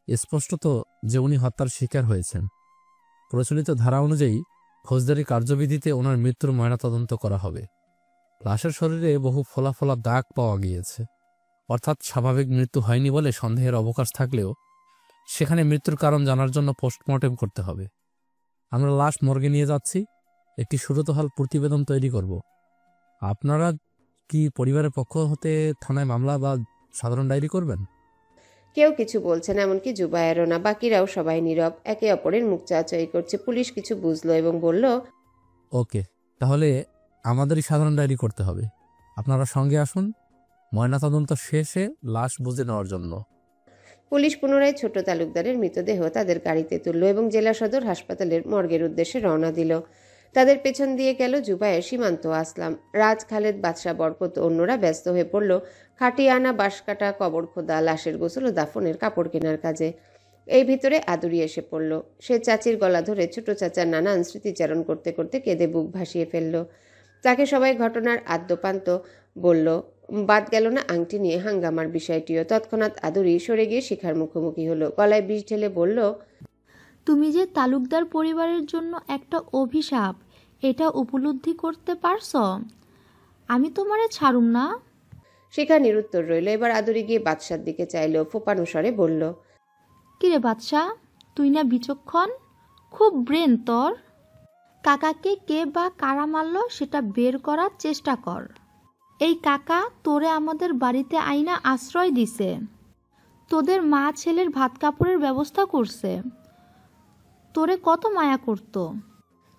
স্পষ্টত যে উনি হত্যার শিকার হয়েছেন। প্রচলিত ধারা অনুযায়ী ফৌজদারি কার্যবিধিতে ওনার মৃত্যুর ময়নাতদন্ত করা হবে। লাশের শরীরে বহু ফোলা ফোলা দাগ পাওয়া গিয়েছে, অর্থাৎ স্বাভাবিক মৃত্যু হয়নি বলে সন্দেহের অবকাশ থাকলেও সেখানে মৃত্যুর কারণ জানার জন্য পোস্টমর্টেম করতে হবে। আমরা লাশ মর্গে নিয়ে যাচ্ছি, একটি সুরতহাল প্রতিবেদন তৈরি করব। আপনারা কি পরিবারের পক্ষ হতে থানায় মামলা বা সাধারণ ডায়েরি করবেন? কেউ কিছু বলছে না, এমনকি জুবায়েরও না। বাকিরাও সবাই নীরব, একে অপরের মুখ চাচাই করছে। পুলিশ কিছু বুঝলো এবং বলল, ওকে, তাহলে আমাদেরই সাধারণ ডায়েরি করতে হবে। আপনারা সঙ্গে আসুন ময়নাতদন্ত শেষে লাশ বুঝে নেওয়ার জন্য। পুলিশ পুনরায় ছোট তালুকদারের মৃতদেহ তাদের গাড়িতে তুলল এবং জেলা সদর হাসপাতালের মর্গের উদ্দেশ্যে রওনা দিল। তাদের পেছন দিয়ে গেল জুবায়ের, সীমান্ত, আসলাম, রাজ, খালেদ, বাদশা, বরকত। অন্যরা ব্যস্ত হয়ে পড়ল খাটিয়ে আনা, বাঁশ কাটা, কবর খোদা, লাশের গোসল ও দাফনের কাপড় কেনার কাজে। এই ভিতরে আদুরি এসে পড়ল। সে চাচির গলা ধরে ছোট চাচার নানান স্মৃতিচারণ করতে করতে কেঁদে বুক ভাসিয়ে ফেলল। তাকে সবাই ঘটনার আদ্যপান্ত বলল। বাদ গেল না আংটি নিয়ে হাঙ্গামার বিষয়টিও। তৎক্ষণাৎ আদুরি সরে গিয়ে শিখার মুখোমুখি হলো, গলায় বিষ ঢেলে বলল, তুমি যে তালুকদার পরিবারের জন্য একটা অভিশাপ, এটা উপলব্ধি করতে পারছ? আমি তোমারে ছাড়ুম না। শিখা নিরুত্তর রইল। এবার আদুরি গিয়ে বাদশার দিকে চাইল, ফোপানো স্বরে বলল, কিরে বাদশা, তুই না বিচক্ষণ, খুব ব্রেন তোর। কাকাকে কে বা কারা মারল সেটা বের করার চেষ্টা কর। এই কাকা তোরে আমাদের বাড়িতে আইনা আশ্রয় দিছে, তোদের মা ছেলের ভাত কাপড়ের ব্যবস্থা করছে, তোরে কত মায়া করত,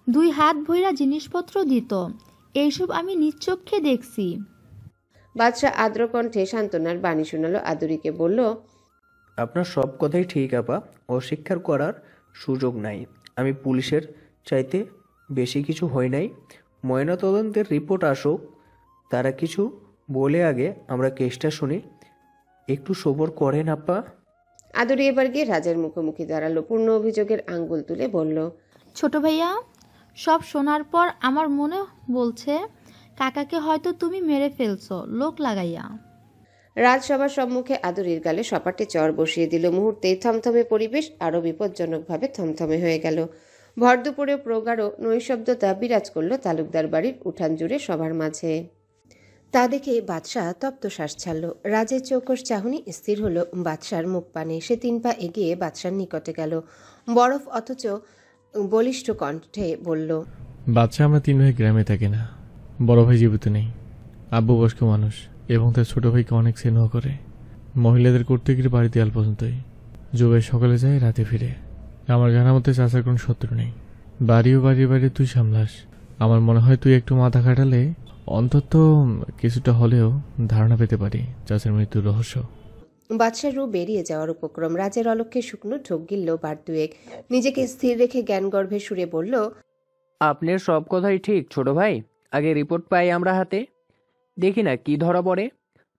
2 হাত ভইরা জিনিসপত্র দিত। এইসব আমি নিশ্চক্ষে দেখছি। বাদশা আর্দ্র কণ্ঠে সান্ত্বনার বাণী শোনালো আদুরিকে, বলল, আপনার সব কথাই ঠিক আপা, অস্বীকার করার সুযোগ নাই। আমি পুলিশের চাইতে বেশি কিছু হই নাই। ময়নাতদন্তের রিপোর্ট আসুক, তারা কিছু বলে আগে আমরা কেসটা শুনি। একটু সবর করেন আপা। আদুরি এবার গিয়ে রাজের মুখোমুখি দাঁড়ালো, পূর্ণ অভিযোগের আঙ্গুল তুলে বলল, ছোট ভাইয়া, সব শোনার পর আমার মনে বলছে কাকাকে হয়তো তুমি মেরে ফেলছো লোক লাগাইয়া। রাজ সবার সম্মুখে আদুরির গালে সপাটে চর বসিয়ে দিল। মুহূর্তেই থমথমে পরিবেশ আরো বিপজ্জনকভাবে থমথমে হয়ে গেল। ভর দুপুরে প্রগাঢ় নৈশব্দতা বিরাজ করল তালুকদার বাড়ির উঠান জুড়ে সবার মাঝে। তা দেখে বাদশা তপ্ত শ্বাস ছাড়ল। রাজের চৌকস চাহনি স্থির হলো বাদশার মুখ পানে। সে 3 পা এগিয়ে বাদশার নিকটে গেল, বরফ অথচ বলিষ্ঠ কণ্ঠে বলল, বাচ্চা, আমরা 3 ভাই গ্রামে থাকি না। বড় ভাই জীবিত নেই, আব্বু বয়স্ক মানুষ এবং তার ছোট ভাইকে অনেক স্নেহ করে। মহিলাদের করতে গিয়ে বাড়িতে আল পর্যন্তই। জুবাই সকালে যায়, রাতে ফিরে। আমার জানা মতে চাচার কোনো শত্রু নেই। বাড়িও বাড়ি তুই সামলাস। আমার মনে হয় তুই একটু মাথা খাটালে অন্তত কিছুটা হলেও ধারণা পেতে পারি চাচার মৃত্যুর রহস্য। বাদশার রূপ বেরিয়ে যাওয়ার উপক্রম। রাজের অলক্ষ্যে শুকনো ঢোক গিলল বার দুয়েক। নিজেকে স্থির রেখে জ্ঞানগর্ভে সুরে বলল, আপনার সব কথাই ঠিক ছোট ভাই। আগে রিপোর্ট পাই আমরা হাতে, দেখি না কি ধরা পড়ে।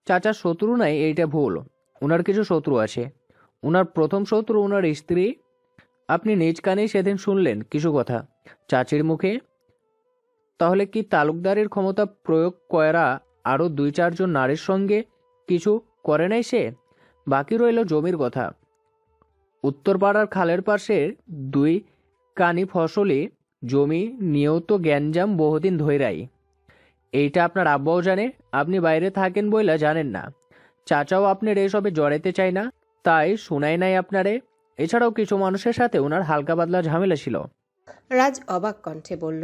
চাচার শত্রু নাই, এইটা ভুল। ওনার কিছু শত্রু আছে। ওনার প্রথম শত্রু ওনার স্ত্রী। আপনি নিজ কানেই সেদিন শুনলেন কিছু কথা চাচির মুখে। তাহলে কি তালুকদারের ক্ষমতা প্রয়োগ করা আরও 2-4 জন নারীর সঙ্গে কিছু করে নাই সে? বাকি রইল জমির কথা। উত্তরপাড়ার খালের পাশে 2 কানি ফসলি জমি নিয়েও তো গ্যাঞ্জাম বহুদিন ধইরাই। এইটা আপনার আব্বাও জানে, আপনি বাইরে থাকেন বইলা জানেন না। চাচাও আপনার এসবে জড়াইতে চায় না, তাই শোনাই নাই আপনারে। এছাড়াও কিছু মানুষের সাথে ওনার হালকা পাতলা ঝামেলা ছিল। রাজ অবাক কণ্ঠে বলল,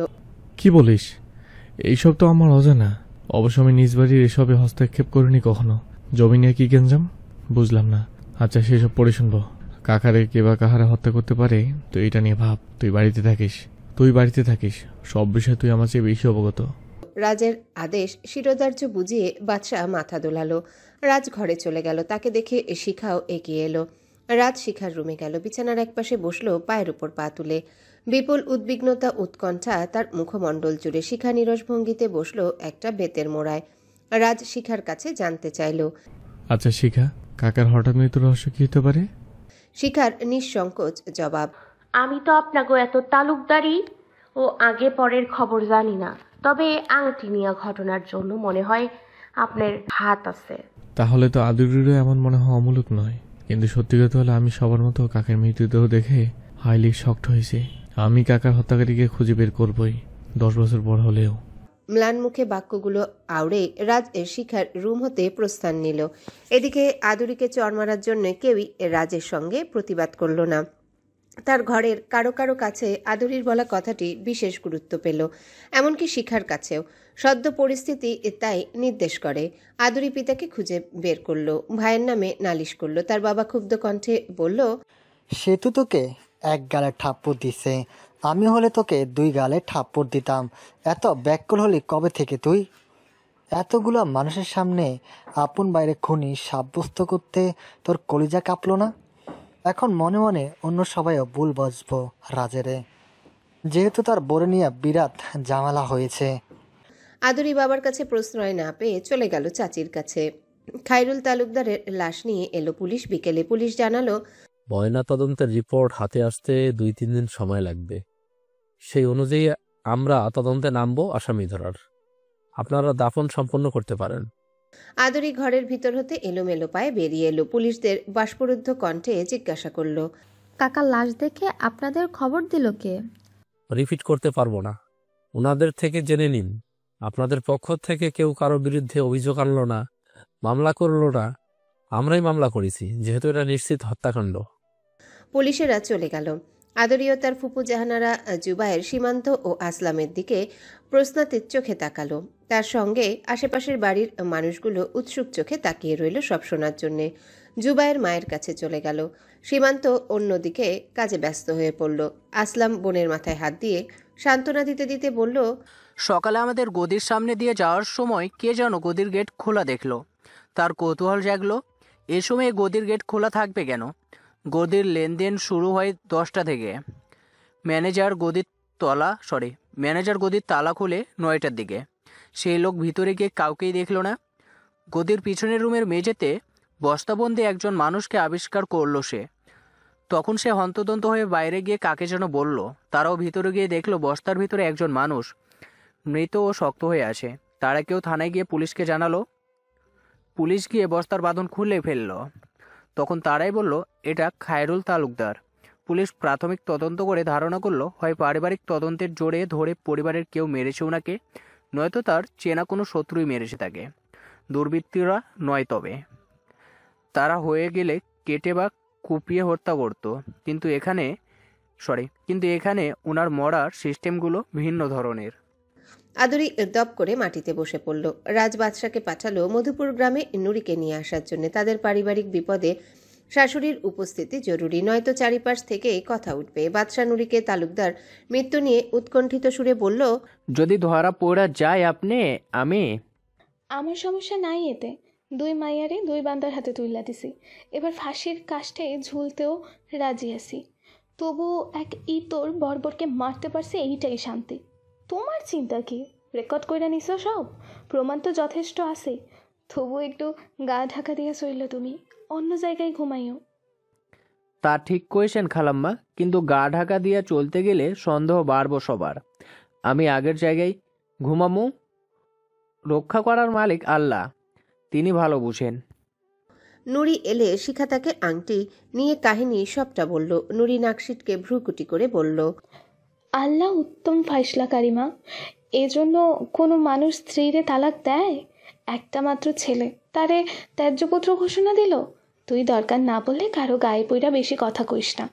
কি বলিস? এইসব তো আমার অজানা। অবশ্য আমি নিজ বাড়ির এসবে হস্তক্ষেপ করিনি কখনো। জমি নিয়ে কি গেঞ্জাম বুঝলাম না। আচ্ছা, সেসব পড়ে শুনবো। কাকারে কে বা কাহারে হত্যা করতে পারে তো এটা নিয়ে ভাব। তুই বাড়িতে থাকিস, সব বিষয়ে তুই আমার চেয়ে বেশি অবগত। রাজের আদেশ শিরোধার্য বুঝিয়ে বাদশা মাথা দোলালো। রাজ ঘরে চলে গেল। তাকে দেখে শিখাও এগিয়ে এলো। রাজ শিখার রুমে গেল, বিছানার একপাশে বসলো, পায়ের উপর পা তুলে। বিপুল উদ্বিগ্নতা উৎকণ্ঠা তার মুখমণ্ডল জুড়ে। শিখা নিরস ভঙ্গিতে বসলো একটা বেতের মোড়ায়। রাজ শিখার কাছে জানতে চাইল, আচ্ছা শিখা, কাকার হঠাৎ মৃত্যুর রহস্য কি হতে পারে? শিখার নিঃসংকোচ জবাব, আমি তো আপনাকে এত তালুকদারি ও আগে পরের খবর জানি না, তবে আংটি নিয়ে ঘটনার জন্য মনে হয় আপনার হাত আছে। তাহলে তো আদুরিরও এমন মনে হওয়া অমূলক নয়, কিন্তু সত্যি কথা হলে আমি সবার মতো কাকের মৃতদেহ দেখে হাইলি শকড হয়েছি। আমি কাকার হত্যাকারীকে খুঁজে বের করবই, 10 বছর পর হলেও। ম্লান মুখে বাক্যগুলো আওড়ে রাজ শিখার রুম হতে প্রস্থান নিল। এদিকে আদুরিকে চড় মারার জন্য কেউই রাজের সঙ্গে প্রতিবাদ করল না। তার ঘরের কারো কারো কাছে আদুরির বলা কথাটি বিশেষ গুরুত্ব পেল, এমনকি শিখার কাছেও। সদ্য পরিস্থিতি তাই নির্দেশ করে। আদুরি পিতাকে খুঁজে বের করলো, ভাইয়ের নামে নালিশ করলো। তার বাবা ক্ষুব্ধ কণ্ঠে বলল, সে তো তোকে এক গালে ঠাপ্পড় দিছে, আমি হলে তোকে 2 গালে ঠাপ্পড় দিতাম। এত ব্যাকুল হলি কবে থেকে তুই? এতগুলো মানুষের সামনে আপন বাইরে খুনি সাব্যস্ত করতে তোর কলিজা কাঁপলো না? এখন মনে মনে অন্য সবাইও ভুল বসবো রাজেরে, যেহেতু তার বরে নিয়ে বিরাট ঝামেলা হয়েছে। আদুরি বাবার কাছে প্রশ্রয় না পেয়ে চলে গেল চাচির কাছে। খায়রুল তালুকদারের লাশ নিয়ে এলো পুলিশ বিকেলে। পুলিশ জানালো, ময়না তদন্তের রিপোর্ট হাতে আসতে 2-3 দিন সময় লাগবে। সেই অনুযায়ী আমরা তদন্তে নামবো আসামি ধরার। আপনারা দাফন সম্পন্ন করতে পারেন। আদুরি ঘরের ভিতর হতে এলোমেলো পায়ে বেরিয়ে এলো। পুলিশদের বাষ্পরুদ্ধ কণ্ঠে জিজ্ঞাসা করলো, কাকার লাশ দেখে আপনাদের খবর দিল কে? রিপিট করতে পারবো না, ওনাদের থেকে জেনে নিন। আপনাদের পক্ষ থেকে কেউ কারো বিরুদ্ধে অভিযোগ আনলো না, মামলা করলো না। আমরাই মামলা করেছি, যেহেতু এটা নিশ্চিত হত্যাকাণ্ড। পুলিশেরা চলে গেল। আদুরি ও তার ফুপু জাহানারা জুবায়ের, সীমান্ত ও আসলামের দিকে প্রশ্নাতীত চোখে তাকালো। তার সঙ্গে আশেপাশের বাড়ির মানুষগুলো উৎসুক চোখে তাকিয়ে রইল সব শোনার জন্যে। জুবায়ের মায়ের কাছে চলে গেল। সীমান্ত অন্যদিকে কাজে ব্যস্ত হয়ে পড়ল। আসলাম বোনের মাথায় হাত দিয়ে সান্ত্বনা দিতে দিতে বলল, সকালে আমাদের গদির সামনে দিয়ে যাওয়ার সময় কে যেন গদির গেট খোলা দেখলো। তার কৌতূহল জাগলো, এ সময় গদির গেট খোলা থাকবে কেন? গদির লেনদেন শুরু হয় 10টা থেকে। ম্যানেজার গদির তালা খুলে 9টার দিকে। সেই লোক ভিতরে গিয়ে কাউকেই দেখলো না। গদির পিছনের রুমের মেঝেতে বস্তাবন্দি একজন মানুষকে আবিষ্কার করলো সে। তখন সে হন্তদন্ত হয়ে বাইরে গিয়ে কাকে যেন বলল। তারাও ভিতরে গিয়ে দেখলো বস্তার ভিতরে একজন মানুষ মৃত ও শক্ত হয়ে আছে। তারা কেউ থানায় গিয়ে পুলিশকে জানালো। পুলিশ গিয়ে বস্তার বাঁধন খুলে ফেললো। তখন তারাই বলল এটা খায়রুল তালুকদার। পুলিশ প্রাথমিক তদন্ত করে ধারণা করলো হয় পারিবারিক তদন্তের জোরে ধরে পরিবারের কেউ মেরেছে ওনাকে, নয়তো তার চেনা কোনো শত্রুই মেরেছে তাকে। দুর্বৃত্তরা নয়, তবে তারা হয়ে গেলে কেটে বা কুপিয়ে হত্যা করত। কিন্তু এখানে ওনার মরার সিস্টেমগুলো ভিন্ন ধরনের। আদুরি দপ করে মাটিতে বসে পড়ল। রাজ বাদশাকে পাঠালো মধুপুর গ্রামে নুরিকে নিয়ে আসার জন্য। তাদের পারিবারিক বিপদে শাশুড়ির উপস্থিতি জরুরি, নয়তো চারিপাশ থেকে কথা উঠবে। বাদশা নুরিকে তালুকদার মৃত্যু নিয়ে উৎকণ্ঠিত সুরে বলল, যদি ধরা পড়া যায় আমার সমস্যা নাই এতে। 2 মাইয়ারে 2 বান্দার হাতে তুইলা দিছি। এবার ফাঁসির কাষ্ঠে ঝুলতেও রাজি আছি। তবু এক ইতর বর্বরকে মারতে পারছে, এইটাই শান্তি। তোমার চিন্তা কি? রেকর্ড কইরা নিছো সব, প্রমাণ তো যথেষ্ট আছে। তবু একটু গা ঢাকা দিয়া চইল, তুমি অন্য জায়গায় ঘুমাইও। তা ঠিক কইছেন খালাম্মা, কিন্তু গা ঢাকা দিয়া চলতে গেলে সন্দেহ বাড়বো সবার। আমি আগের জায়গায় ঘুমামু। রক্ষা করার মালিক আল্লাহ, তিনি ভালো বুঝেন। নুরি এলে শিখা তাকে আংটি নিয়ে কাহিনী সবটা বলল। নুরি নাকশিটকে ভ্রুকুটি করে বলল, আল্লাহ উত্তম ফাইসলাকারী মা। এজন্য কোনো মানুষ স্ত্রীরে তালাক দেয়? একটা মাত্র ছেলে, তারে ত্যায্যপুত্র ঘোষণা দিল। তুই দরকার না বললে কারো গায়ে পইরা বেশি কথা কইস না।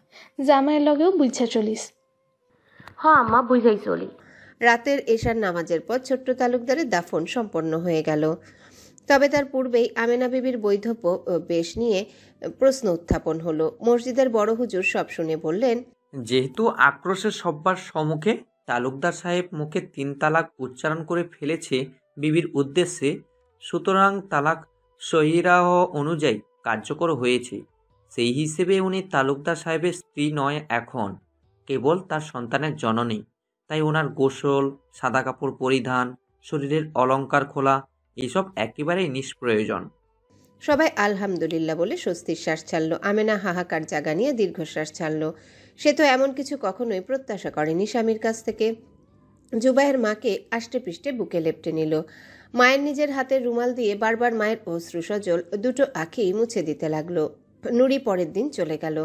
জামাইয়ের লগেও বুঝা চলিস। হ্যাঁ আম্মা, বুঝাই চলি। রাতের এশার নামাজের পর ছোট্ট তালুকদারের দাফন সম্পন্ন হয়ে গেল। তবে তার পূর্বেই আমেনা বিবির বৈধ বেশ নিয়ে প্রশ্ন উত্থাপন হলো। মসজিদের বড় হুজুর সব শুনে বললেন, যেহেতু আক্রোশের সব্বার সম্মুখে তালুকদার সাহেব মুখে 3 তালাক উচ্চারণ করে ফেলেছে বিবির উদ্দেশ্যে, সুতরাং তালাক সহিরাহ অনুযায়ী কার্যকর হয়েছে। সেই হিসেবে উনি তালুকদার সাহেবের স্ত্রী নয়, এখন কেবল তার সন্তানের জননী। তাই ওনার গোসল, সাদা কাপড় পরিধান, শরীরের অলংকার খোলা এসব একেবারেই নিষ্প্রয়োজন। সবাই আলহামদুলিল্লাহ বলে স্বস্তির শ্বাস ছাড়ল। আমেনা হাহাকার জাগা নিয়ে দীর্ঘশ্বাস ছাড়ল। সে তো এমন কিছু কখনোই প্রত্যাশা করেনি স্বামীর কাছ থেকে। জুবাইয়ের মাকে আষ্টে পৃষ্ঠে বুকে লেপটে নিল। মায়ের নিজের হাতের রুমাল দিয়ে বারবার মায়ের অশ্রু সজল দুটো আঁখি মুছে দিতে লাগলো। নুরি পরের দিন চলে গেল।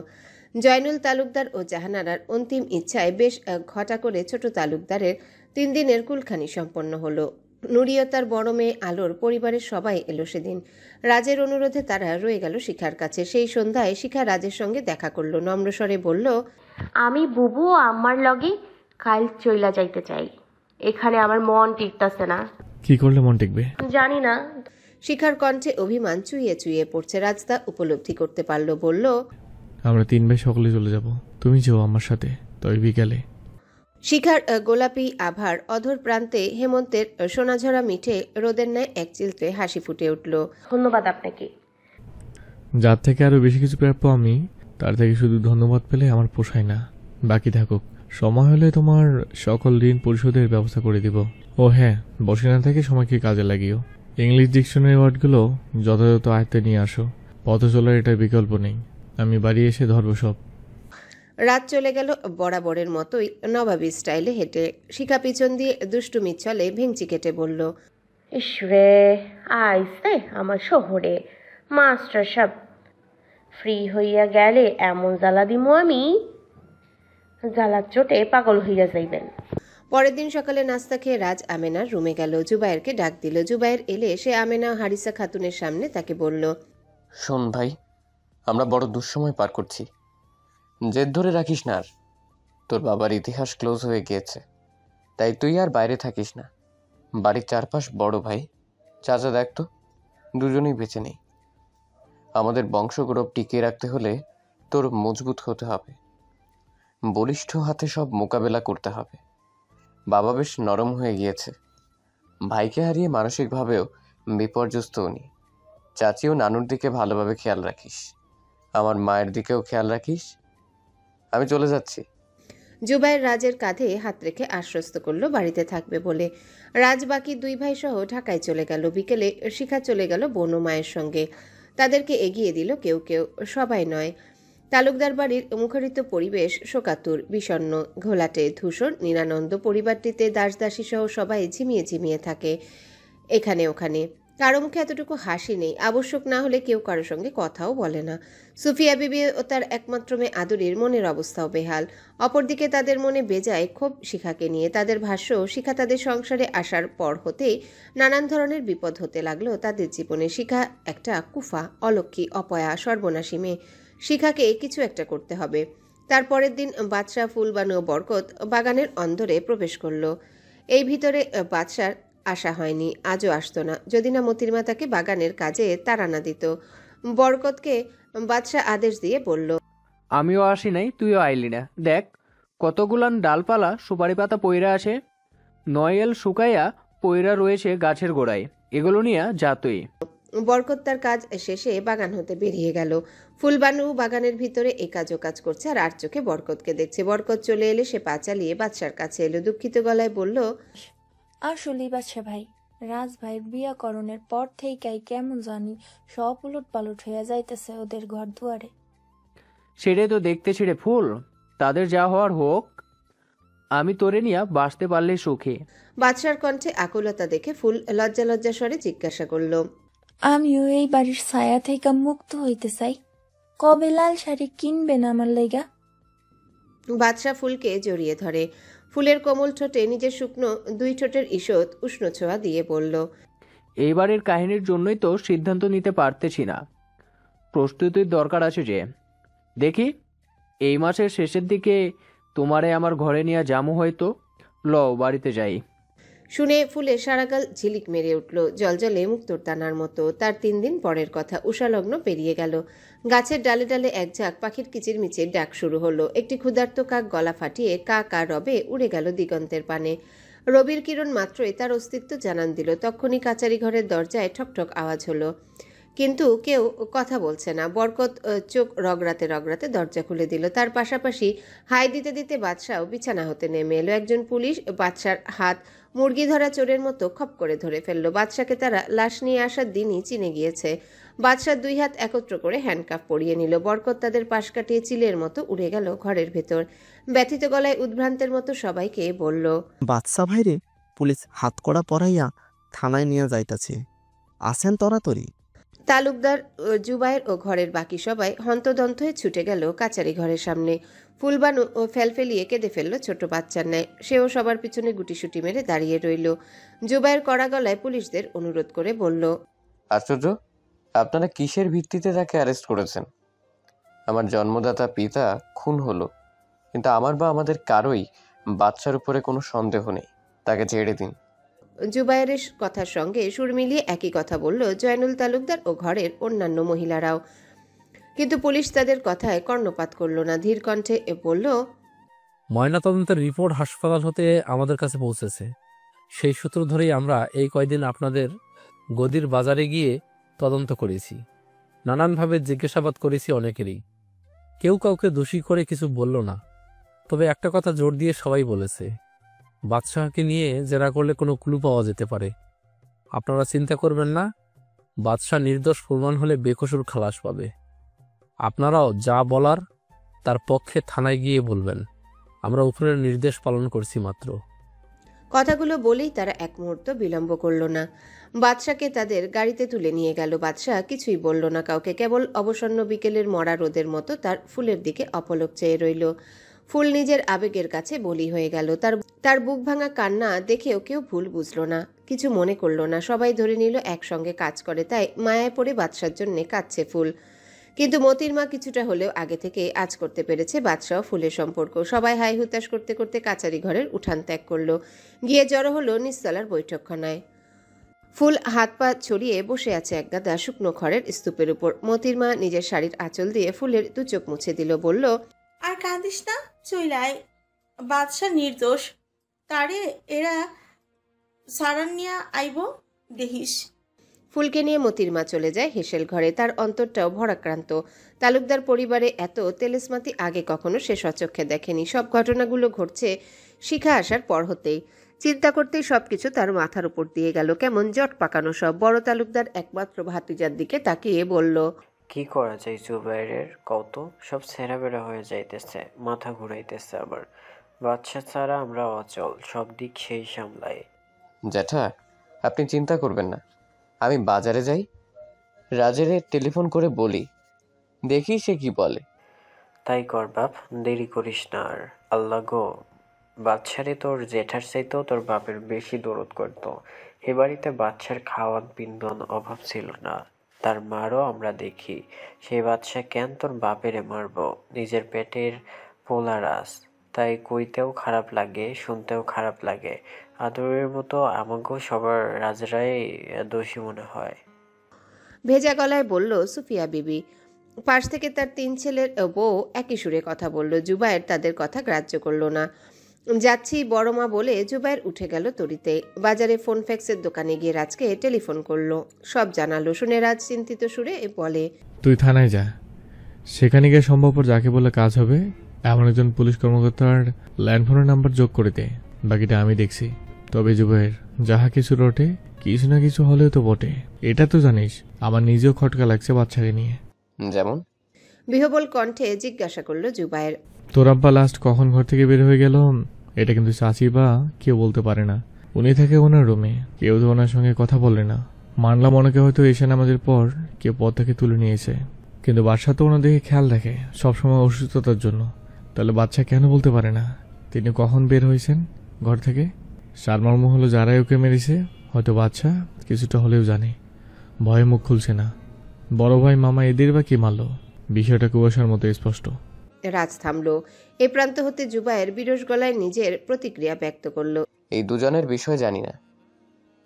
জয়নুল তালুকদার ও জাহানারার অন্তিম ইচ্ছায় বেশ ঘটা করে ছোট তালুকদারের 3 দিনের কুলখানি সম্পন্ন হলো। নুরি ও তার বড় মেয়ে আলোর পরিবারের সবাই এলো সেদিন। রাজের অনুরোধে তারা রয়ে গেল শিখার কাছে। সেই সন্ধ্যায় শিখা রাজের সঙ্গে দেখা করলো। নম্রস্বরে বলল, আমি বুবু ও আম্মার লগে কাল চইলা যাইতে চাই। এখানে আমার মন টিকতাছে না। কি করলে মন টিকবে? জানি না। শিখার কণ্ঠে অভিমান চুইয়ে চুইয়ে পড়ছে। রাজ তা উপলব্ধি করতে পারল। বলল, আমরা 3 ভাই সকলে চলে যাব, তুমি যেও আমার সাথে, তবে বিকালে। শিখার গোলাপি আভার অধর প্রান্তে হেমন্তের সোনাঝরা মিঠে রোদের ন্যায় এক চিলতে হাসি ফুটে উঠল। ধন্যবাদ আপনাকে। যার থেকে আরো বেশি কিছু প্রাপ্য আমি, তার থেকে শুধু ধন্যবাদ পেলে আমার পোষায় না। বাকি থাকুক, সময় হলে তোমার সকল ঋণ পরিশোধের ব্যবস্থা করে দিব। ও হ্যাঁ, বসে না থেকে সময়কে কাজে লাগিও। ইংলিশ ডিকশনারি ওয়ার্ডগুলো যথাযথ আয়ত্তে নিয়ে আসো। পথ চলার এটা বিকল্প নেই। আমি বাড়ি এসে ধরবো সব। রাত চলে গেল বরাবরের মতোই নবাবী স্টাইলে হেঁটে। শিখা পিছন দিয়ে দুষ্টুমির ছলে ভেঙচি কেটে বলল, ইসরে আইসে আমার শহরে মাস্টার সাহেব ফ্রি হইয়া গেলে এমন জ্বালা দিমু আমি, জ্বালার চোটে পাগল হইয়া যাইবেন। পরের দিন সকালে নাস্তা খেয়ে রাজ আমেনার রুমে গেল। জুবায়েরকে ডাক দিল। জুবায়ের এলে সে আমেনা হারিসা খাতুনের সামনে তাকে বলল, শোন ভাই, আমরা বড় দুঃসময় পার করছি। জেদ ধরে রাখিস না আর। তোর বাবার ইতিহাস ক্লোজ হয়ে গিয়েছে, তাই তুই আর বাইরে থাকিস না। বাড়ির চারপাশ বড় ভাই চাচা দেখ তো, দুজনেই বেঁচে নেই। আমাদের বংশগৌরব টিকিয়ে রাখতে হলে তোর মজবুত হতে হবে, বলিষ্ঠ হাতে সব মোকাবেলা করতে হবে। বাবা বেশ নরম হয়ে গিয়েছে, ভাইকে হারিয়ে মানসিকভাবেও বিপর্যস্ত উনি। চাচি ও নানুর দিকে ভালোভাবে খেয়াল রাখিস, আমার মায়ের দিকেও খেয়াল রাখিস। আমি চলে যাচ্ছি। জুবায়ের রাজের কাঁধে হাত রেখে আশ্বস্ত করলো বাড়িতে থাকবে বলে। রাজ বাকি 2 ভাই সহ ঢাকায় চলে গেল। বিকেলে শিখা চলে গেল বোন ও মায়ের সঙ্গে। তাদেরকে এগিয়ে দিল কেউ কেউ, সবাই নয়। তালুকদার বাড়ির মুখরিত পরিবেশ শোকাতুর, বিষণ্ণ, ঘোলাটে, ধূসর, নিরানন্দ। পরিবারটিতে দাসদাসী সহ সবাই ঝিমিয়ে ঝিমিয়ে থাকে এখানে ওখানে। কারো মুখে এতটুকু হাসি নেই। আবশ্যক না হলে কেউ কারোর সঙ্গে কথাও বলে না। সুফিয়া বিবি ও তার একমাত্র মেয়ে আদুরির মনের অবস্থাও বেহাল। অপরদিকে তাদের মনে বেজায় ক্ষোভ শিখাকে নিয়ে। তাদের ভাষ্য, শিখা তাদের সংসারে আসার পর হতেই নানান ধরনের বিপদ হতে লাগলো তাদের জীবনে। শিখা একটা কুফা, অলক্ষী, অপয়া, সর্বনাশী মেয়ে। শিখাকে কিছু একটা করতে হবে। তারপরের দিন বাদশাহ, ফুলবানু ও বরকত বাগানের অন্দরে প্রবেশ করলো। এই ভিতরে বাদশার আসা হয়নি, আজও আসতো না, যদি না মতির মা তাকে বাগানের কাজে তাড়ানা দিত। বরকতকে বাদশাহ আদেশ দিয়ে বলল, আমিও আসি নাই, তুইও আইলি না। দেখ কতগুলান ডালপালা সুপারি পাতা পইরা আছে, নয়েল শুকাইয়া পইরা রয়েছে গাছের গোড়ায়। এগুলো নিয়ে যা তুই। বরকত তার কাজ শেষে বাগান হতে বেরিয়ে গেল। ফুলবানু বাগানের ভিতরে এ কাজ ও কাজ করছে আর আর চোখে বরকতকে দেখছে। বরকত চলে এলে সে পা চালিয়ে বাদশার কাছে এলো। দুঃখিত গলায় বলল, আসলেই বাদশা ভাই, রাজ ভাইয়ের বিয়াকরণের পর থেকেই কেমন জানি সব উলট পালট হয়ে যাইতেছে ওদের ঘর দুয়ারে। সেটাই তো দেখতেছি রে ফুল, তাদের যা হওয়ার হোক, আমি তোরে নিয়ে বাঁচতে পারলে সুখে। বাদশার কণ্ঠে আকুলতা দেখে ফুল লজ্জা লজ্জা স্বরে জিজ্ঞাসা করল, আমিও এই বাড়ির ছায়া থেকে মুক্ত হইতে চাই। কবে লাল শাড়ি কিনবেন আমার লাইগা? বাদশা ফুলকে জড়িয়ে ধরে। ফুলের কোমল ঠোঁটে নিজের শুকনো 2 ঠোঁটের ঈষৎ উষ্ণ ছোঁয়া দিয়ে বলল, এইবারের কাহিনীর জন্যই তো সিদ্ধান্ত নিতে পারতেছি না। প্রস্তুতির দরকার আছে যে। দেখি এই মাসের শেষের দিকে তোমারে আমার ঘরে নিয়ে জামু, হয়তো ল বাড়িতে যাই। শুনে ফুলের সারাগাল ঝিলিক মেরে উঠল, জলজলে মুক্তোর দানার মতো। তার 3 দিন পরের কথা। উষালগ্ন পেরিয়ে গেল। গাছের ডালে ডালে এক ঝাঁক পাখির কিচিরমিচির ডাক শুরু হলো। একটি ক্ষুধার্ত কাক গলা ফাটিয়ে কা কা রবে উড়ে গেল দিগন্তের পানে। রবির কিরণ মাত্রই তার অস্তিত্ব জানান দিল। তখনই কাচারি ঘরের দরজায় ঠকঠক আওয়াজ হলো, কিন্তু কেউ কথা বলছে না। বরকত চোখ রগড়াতে রগড়াতে দরজা খুলে দিল। তার পাশাপাশি হাই দিতে দিতে বাদশাও বিছানা হতে নেমে এলো। একজন পুলিশ বাদশার হাত মুরগি ধরা চোরের মতো খপ করে ধরে ফেললো। বাদশাকে তারা লাশ নিয়ে আসার দিনই চিনে গিয়েছে। বাদশার 2 হাত একত্র করে হ্যান্ডকাফ পরিয়ে নিল। বরকত তাদের পাশ কাটিয়ে চিলের মতো উড়ে গেল ঘরের ভেতর। ব্যথিত গলায় উদ্ভ্রান্তের মতো সবাইকে বলল, বাদশা ভাইরে পুলিশ হাত কড়া পরাইয়া থানায় নিয়ে যাইতাছি। আসেন তরাতরি। তালুকদার, জুবায়ের ও ঘরের বাকি সবাই হন্তদন্ত হয়ে ছুটে গেল কাচারি ঘরের সামনে। ফুলবানু ও ফেলফেলিয়ে কেঁদে ফেলল ছোট বাচ্চার ন্যায়। সেও সবার পিছনে গুটিসুটি মেরে দাঁড়িয়ে রইল। জুবায়ের কড়া গলায় পুলিশদের অনুরোধ করে বলল, আশ্চর্য, আপনারা কিসের ভিত্তিতে তাকে অ্যারেস্ট করেছেন? আমার জন্মদাতা পিতা খুন হলো, কিন্তু আমার বা আমাদের কারোই বাচ্চার উপরে কোনো সন্দেহ নেই। তাকে ছেড়ে দিন। জুবায়েরের কথার সঙ্গে সুর মিলিয়ে একই কথা বলল জয়নুল তালুকদার ও ঘরের অন্যান্য মহিলারাও। কিন্তু পুলিশ তাদের কথায় কর্ণপাত করল না। ধীর কণ্ঠে বলল, ময়নাতদন্তের রিপোর্ট হাসপাতাল হতে আমাদের কাছে পৌঁছেছে। সেই সূত্র ধরেই আমরা এই কয়দিন আপনাদের গদির বাজারে গিয়ে তদন্ত করেছি। নানানভাবে জিজ্ঞাসাবাদ করেছি অনেকেরই। কেউ কাউকে দোষী করে কিছু বলল না। তবে একটা কথা জোর দিয়ে সবাই বলেছে, বাদশাহকে নিয়ে জেরা করলে কোনো ক্লু পাওয়া যেতে পারে। আপনারা চিন্তা করবেন না, বাদশাহ নির্দোষ প্রমাণ হলে বেকসুর খালাস পাবে। আপনারাও যা বলার তার পক্ষে থানায় গিয়ে বলবেন। আমরা উপরের নির্দেশ পালন করছি মাত্র। কথাগুলো বলেই তারা এক মুহূর্ত বিলম্ব করল না। বাদশাকে তাদের গাড়িতে তুলে নিয়ে গেল। বাদশাহ কিছুই বলল না কাউকে, কেবল অবসন্ন বিকেলের মরা রোদের মতো তার ফুলের দিকে অপলক চেয়ে রইল। ফুল নিজের আবেগের কাছে বলি হয়ে গেল। তার বুক ভাঙা কান্না দেখেও কেউ ভুল বুঝল না, কিছু মনে করল না। সবাই ধরে নিল একসঙ্গে কাজ করে, তাই মায়ায় পড়ে বাদশার জন্য কাঁদছে ফুল। কিন্তু মতির মা কিছুটা হলেও আগে থেকে আজ করতে পেরেছে বাদশাহ ফুলের সম্পর্ক। সবাই হাই হুতাশ করতে করতে কাচারি ঘরের উঠান ত্যাগ করলো, গিয়ে জড়ো হলো নিচতলার বৈঠকখানায়। ফুল হাত পা ছড়িয়ে বসে আছে এক গাদা শুকনো খড়ের স্তূপের উপর। মতির মা নিজের শাড়ির আঁচল দিয়ে ফুলের দু চোখ মুছে দিল, বলল, আর কাঁদিস না, চইলাই। বাদশা নির্দোষ, তারে এরা সারান নিয়া আইব দেহিস। ফুলকে নিয়ে মতির মা চলে যায় হেসেল ঘরে। তার অন্তরটাও ভরাক্রান্ত। তালুকদার পরিবারে এত তেলেসমাতি আগে কখনো সে সচক্ষে দেখেনি। সব ঘটনাগুলো ঘটছে শিখা আসার পর হতেই। চিন্তা করতেই সবকিছু তার মাথার উপর দিয়ে গেল, কেমন জট পাকানো সব। বড় তালুকদার একমাত্র ভাতিজার দিকে তাকিয়ে বলল, কি করা যায় জুবাইরের কত সব ছেঁড়াবেড়া হয়ে যাইতেছে, মাথা ঘুরাইতেছে আবার। বাচ্চা ছাড়া আমরা অচল, সব দিক সেই সামলায়। জ্যাঠা, আপনি চিন্তা করবেন না, আমি বাজারে যাই, রাজেরে টেলিফোন করে বলি, দেখি সে কি বলে। তাই কর বাপ, দেরি করিস না আর। আল্লাহ গো, বাচ্চারে তোর জেঠার চাইতেও তোর বাপের বেশি দরদ করতো। এ বাড়িতে বাচ্চার খাওয়ান পিন্দন অভাব ছিল না। তার মারও আমরা দেখি। সেই বাচ্চা কেন তোর বাপেরে মারব? নিজের পেটের পোলা রাস, তাই কইতেও খারাপ লাগে, শুনতেও খারাপ লাগে। আদরের মতো আমাকেও সবার রাজরাই দোষী মনে হয়। ভেজা গলায় বলল সুফিয়া বিবি। পাশ থেকে তার 3 ছেলের বউ একই সুরে কথা বলল। জুবায়ের তাদের কথা গ্রাহ্য করল না। যাচ্ছি বড় মা বলে জুবায়ের উঠে গেল তড়িতে। বাজারে ফোন ফ্যাক্সের দোকানে গিয়ে রাজকে টেলিফোন করলো, সব জানালো। শুনে রাজ চিন্তিত সুরে বলে, তুই থানায় যা, সেখানে গিয়ে সম্ভবপর যাকে বলে কাজ হবে এমন একজন পুলিশ কর্মকর্তার ল্যান্ডফোনের নাম্বার যোগ করে দে। বাকিটা আমি দেখছি। তবে জুবায়ের, যাহা কিছু রটে, কিছু না কিছু হলেও তো বটে। এটা তো জানিস আমার নিজেও খটকা লাগছে বাচ্চাকে নিয়ে। যেমন? বিহবল কণ্ঠে জিজ্ঞাসা করলো জুবায়ের। তোর আব্বা লাস্ট কখন ঘর থেকে বের হয়ে গেল এটা কিন্তু চাচি বা কেউ বলতে পারে না। উনি থাকে ওনার রুমে, কেউ তো ওনার সঙ্গে কথা বলে না। মানলাম অনেকে হয়তো এসে নামাজের পর কেউ পথ থেকে তুলে নিয়েছে, কিন্তু বাদশা তো ওনার দিকে খেয়াল রাখে সবসময় অসুস্থতার জন্য। তাহলে বাচ্চা কেন বলতে পারে না তিনি কখন বের হয়েছেন ঘর থেকে? সারমর্ম হলো যারাই ওকে মেরেছে হয়তো বাচ্চা কিছুটা হলেও জানে, ভয়ে মুখ খুলছে না। বড় ভাই মামা এদের বা কি মারল, বিষয়টা কুয়াশার মতো স্পষ্ট। রাজ থামলো। এ প্রান্ত হতে জুবায়ের বিরস গলায় নিজের প্রতিক্রিয়া ব্যক্ত করলো। এই দুজনের বিষয় জানি না,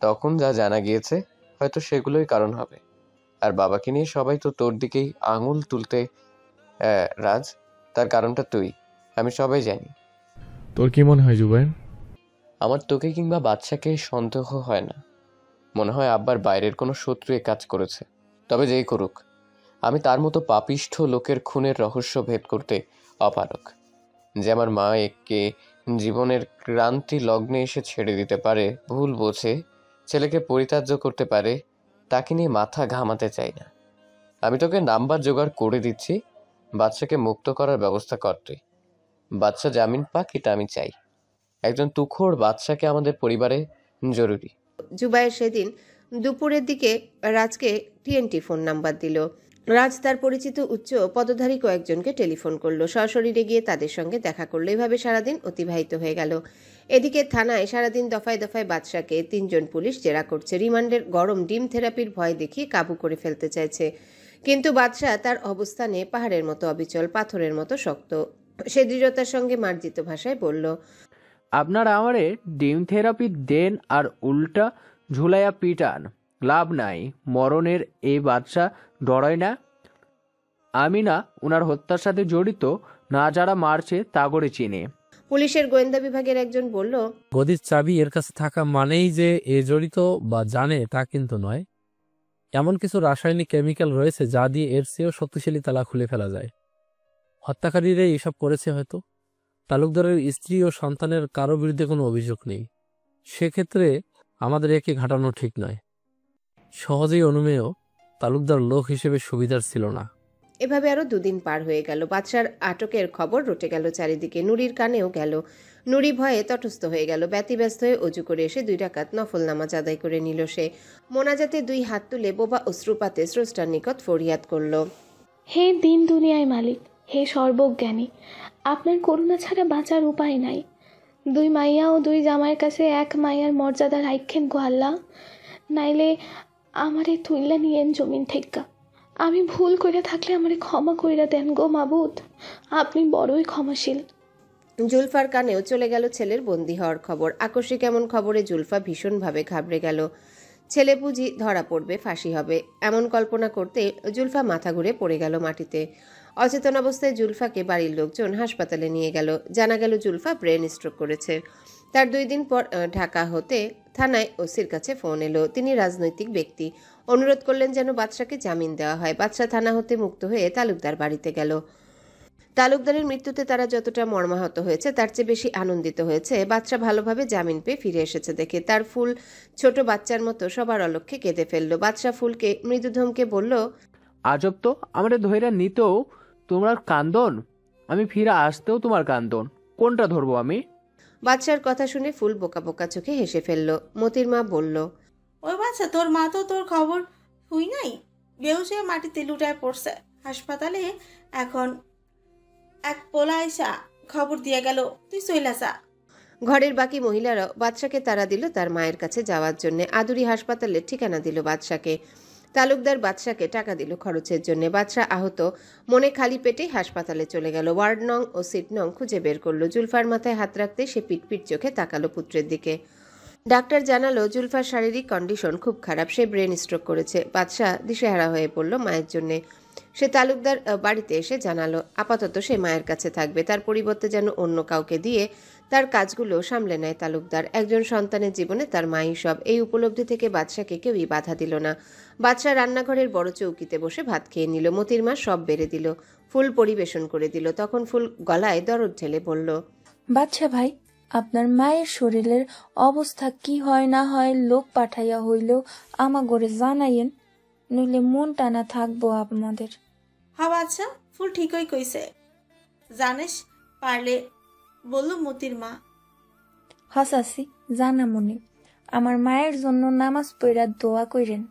তখন যা জানা গিয়েছে হয়তো সেগুলোই কারণ হবে। আর বাবাকে নিয়ে সবাই তো তোর দিকেই আঙুল তুলতে। রাজ, তার কারণটা তুই, আমি সবাই জানি। তোর কি মনে হয় জুবায়ের? আমার তোকে কিংবা বাচ্চাকে সন্দেহ হয় না। মনে হয় আব্বার বাইরের কোনো শত্রু এ কাজ করেছে। তবে যেই করুক, আমি তার মতো পাপিষ্ঠ লোকের খুনের রহস্য ভেদ করতে অপারক। যে আমার মা একে জীবনের ক্রান্তি লগ্নে এসে ছেড়ে দিতে পারে, ভুল বোঝে, ছেলেকে পরিত্যাজ্য করতে পারে, তাকে নিয়ে মাথা ঘামাতে চাই না। আমি তোকে নাম্বার জোগাড় করে দিচ্ছি, বাচ্চাকে মুক্ত করার ব্যবস্থা কর তুই। বাচ্চা জামিন পাক, এটা আমি চাই। একজন তুখোড় বাচ্চাকে আমাদের পরিবারে জরুরি। জুবায়ের সেদিন দুপুরের দিকে রাজকে টিএনটি ফোন নাম্বার দিল। রাজ তার পরিচিত উচ্চ পদধারী কয়েকজনকে টেলিফোন করলো, সশরীরে গিয়ে তাদের সঙ্গে দেখা করলো। এভাবে সারাদিন অতিবাহিত হয়ে গেল। এদিকে থানায় সারাদিন দফায় দফায় বাদশাকে 3 জন পুলিশ জেরা করছে। রিমান্ডের গরম ডিম থেরাপির ভয় দেখিয়ে কাবু করে ফেলতে চাইছে, কিন্তু বাদশা তার অবস্থানে পাহাড়ের মতো অবিচল, পাথরের মতো শক্ত। সে দৃঢ়তার সঙ্গে মার্জিত ভাষায় বলল, আপনারা আমারে ডিম থেরাপি দেন আর উল্টা ঝুলাইয়া পিটান, লাভ নাই। মরণের এই বাদশা ডরায় না। আমি না উনার হত্যার সাথে জড়িত, না যারা মারছে তা করে চিনে। পুলিশের গোয়েন্দা বিভাগের একজন বলল, গদির চাবি এর কাছে থাকা মানেই যে এ জড়িত বা জানে তা কিন্তু নয়। এমন কিছু রাসায়নিক কেমিক্যাল রয়েছে যা দিয়ে এর চেয়েও শক্তিশালী তালা খুলে ফেলা যায়। হত্যাকারীরাই এসব করেছে হয়তো। তালুকদারের স্ত্রী ও সন্তানের কারো বিরুদ্ধে কোনো অভিযোগ নেই। সেক্ষেত্রে আমাদের একে ঘাটানো ঠিক নয়। সহজেই অনুমেয় তালুকদার লোক হিসেবে সুবিধার ছিল না। এভাবে আরো 2 দিন পার হয়ে গেল। বাদশার আটকের খবর রটে গেল চারিদিকে, নুরির কানেও গেল। নুরি ভয়ে তটস্থ হয়ে গেল। ব্যতিব্যস্ত হয়ে অজু করে এসে 2 রাকাত নফল নামাজ আদায় করে নিল সে। মোনাজাতে 2 হাত তুলে বোবা অশ্রুপাতে স্রষ্টার নিকট ফরিয়াদ করল, হে দিন দুনিয়ায় মালিক, হে সর্বজ্ঞানী, আপনার করুণা ছাড়া বাঁচার উপায় নাই। 2 মাইয়া ও 2 জামাইয়ের কাছে 1 মাইয়ার মর্যাদা রাইখেন গো আল্লাহ, নাইলে আমারে তুইলা নিয়েন জমিন ঠেক্কা। আমি ভুল করে থাকলে আমারে ক্ষমা কইরা দেন গো মাবুদ, আপনি বড়ই ক্ষমাশীল। জুলফার কানেও চলে গেল ছেলের বন্দী হওয়ার খবর। আকস্মিক এমন খবরে জুলফা ভীষণভাবে ঘাবড়ে গেল। ছেলে বুঝি ধরা পড়বে, ফাঁসি হবে, এমন কল্পনা করতে জুলফা মাথা ঘুরে পড়ে গেল মাটিতে। অচেতন অবস্থায় জুলফাকে বাড়ির লোকজন হাসপাতালে নিয়ে গেল। জানা গেল জুলফা ব্রেন স্ট্রোক করেছে। তার 2 দিন পর ঢাকা হতে থানায় ওসির কাছে ফোন এলো। তিনি রাজনৈতিক ব্যক্তি, অনুরোধ করলেন যেন বাদশাকে জামিন দেওয়া হয়। বাদশা থানা হতে মুক্ত হয়ে তালুকদার বাড়িতে গেল। তালুকদারের মৃত্যুতে তারা যতটা মর্মাহত হয়েছে তার চেয়ে বেশি আনন্দিত হয়েছে বাদশা ভালোভাবে জামিন পেয়ে ফিরে এসেছে দেখে। তার ফুল ছোট বাচ্চার মতো সবার অলক্ষ্যে কেঁদে ফেলল। বাদশা ফুলকে মৃদু ধমকে বলল, আজব তো, আমারে ধৈর্য নিতেও তোমার কান্দন, আমি ফিরে আসতেও তোমার কান্দন, কোনটা ধরবো আমি? বাদশার কথা শুনে ফুল বোকা বোকা চোখে হেসে ফেলল। মতির মা বলল, ওই বাচ্চা তোর মা তো তোর খবর তুই নাই, বেহুশ হয়ে মাটিতে লুটায় পড়ছে হাসপাতালে। এখন এক পোলা আইসা খবর দিয়ে গেল তুই চইলাসা। ঘরের বাকি মহিলারাও বাদশাকে তাড়া দিল তার মায়ের কাছে যাওয়ার জন্য। আদুরি হাসপাতালের ঠিকানা দিল বাদশাকে। তালুকদার বাদশাকে টাকা দিল খরচের জন্য। বাদশা আহত মনে খালি পেটেই হাসপাতালে চলে গেল। ওয়ার্ড নং ও সিট নং খুঁজে বের করলো। জুলফার মাথায় হাত রাখতে সে পিটপিট চোখে তাকালো পুত্রের দিকে। ডাক্তার জানালো জুলফার শারীরিক কন্ডিশন খুব খারাপ, সে ব্রেন স্ট্রোক করেছে। বাদশা দিশেহারা হয়ে পড়ল মায়ের জন্যে। সে তালুকদার বাড়িতে এসে জানালো আপাতত সে মায়ের কাছে থাকবে, তার পরিবর্তে যেন অন্য কাউকে দিয়ে তার কাজগুলো সামলে নেয় তালুকদার। একজন সন্তানের জীবনে তার মাই সব। এই উপলব্ধি থেকে বাদশাকে কেউই বাধা দিল না। বাদশা রান্নাঘরের বড় চৌকিতে বসে ভাত খেয়ে নিল। মতির মা সব বেড়ে দিল, ফুল পরিবেশন করে দিল। তখন ফুল গলায় দরদ ঢেলে বলল, বাচ্চা ভাই, আপনার মায়ের শরীরের অবস্থা কি হয় না হয় লোক পাঠাইয়া হইলেও আমাগরে জানাইয়েন, নইলে মন টানা থাকবো আপনাদের। হ্যাঁ বাচ্চা, ফুল ঠিকই কইছে, জানিস পারলে বলল মতির মা। হাসাসি জানা মনে, আমার মায়ের জন্য নামাজ পড়া দোয়া কইরেন।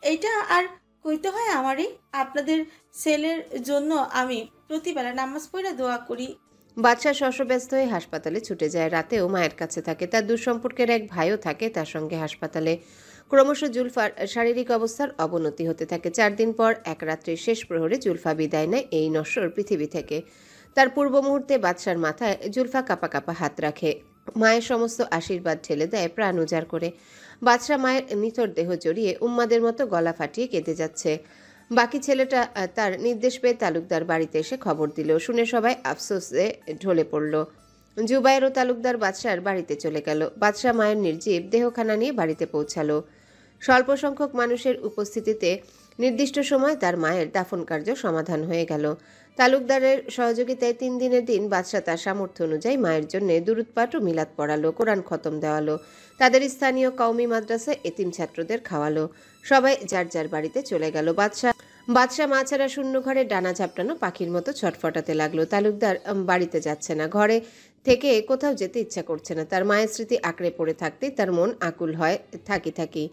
এইটা আর কইতে হয় আমারই, আপনাদের ছেলের জন্য আমি প্রতিবেলা নামাজ পড়া দোয়া করি। বাদশা শশব্যস্ত হয়ে হাসপাতালে ছুটে যায়। রাতেও মায়ের কাছে থাকে। তার দূরসম্পর্কের এক ভাইও থাকে তার সঙ্গে হাসপাতালে। ক্রমশ জুলফার শারীরিক অবস্থার অবনতি হতে থাকে। 4 দিন পর এক রাত্রির শেষ প্রহরে জুলফা বিদায় নেয় এই নশ্বর পৃথিবী থেকে। তার পূর্ব মুহূর্তে বাদশার মাথায় জুলফা কাপা কাপা হাত রাখে, মায়ের সমস্ত আশীর্বাদ ঢেলে দেয় প্রাণ উজাড় করে। বাদশা মায়ের নিথর দেহ জড়িয়ে উম্মাদের মতো গলা ফাটিয়ে কেঁদে যাচ্ছে। বাকি ছেলেটা তার নির্দেশ পেয়ে তালুকদার বাড়িতে এসে খবর দিল। শুনে সবাই আফসোসে ঢলে পড়ল। জুবায়ের ও তালুকদার বাদশার বাড়িতে চলে গেল। বাদশা মায়ের নির্জীব দেহখানা নিয়ে বাড়িতে পৌঁছালো। স্বল্প সংখ্যক মানুষের উপস্থিতিতে নির্দিষ্ট সময় তার মায়ের দাফন কার্য সমাধান হয়ে গেল। তালুকদারের সহযোগিতায় 3 দিনের দিন বাদশা তার সামর্থ্য অনুযায়ী মায়ের জন্য দুরুদ পাঠ ও মিলাদ পড়ালো, কোরআন খতম দেওয়ালো, তাদের স্থানীয় কওমি মাদ্রাসায় এতিম ছাত্রদের খাওয়ালো। সবাই যার যার বাড়িতে চলে গেল। বাদশা মা ছাড়া শূন্য ঘরে ডানা ঝাপটানো পাখির মতো ছটফটাতে লাগলো। তালুকদার বাড়িতে যাচ্ছে না। ঘরে থেকে কোথাও যেতে ইচ্ছা করছে না। তার মায়ের স্মৃতি আঁকড়ে পড়ে থাকতেই তার মন আকুল হয় থাকি।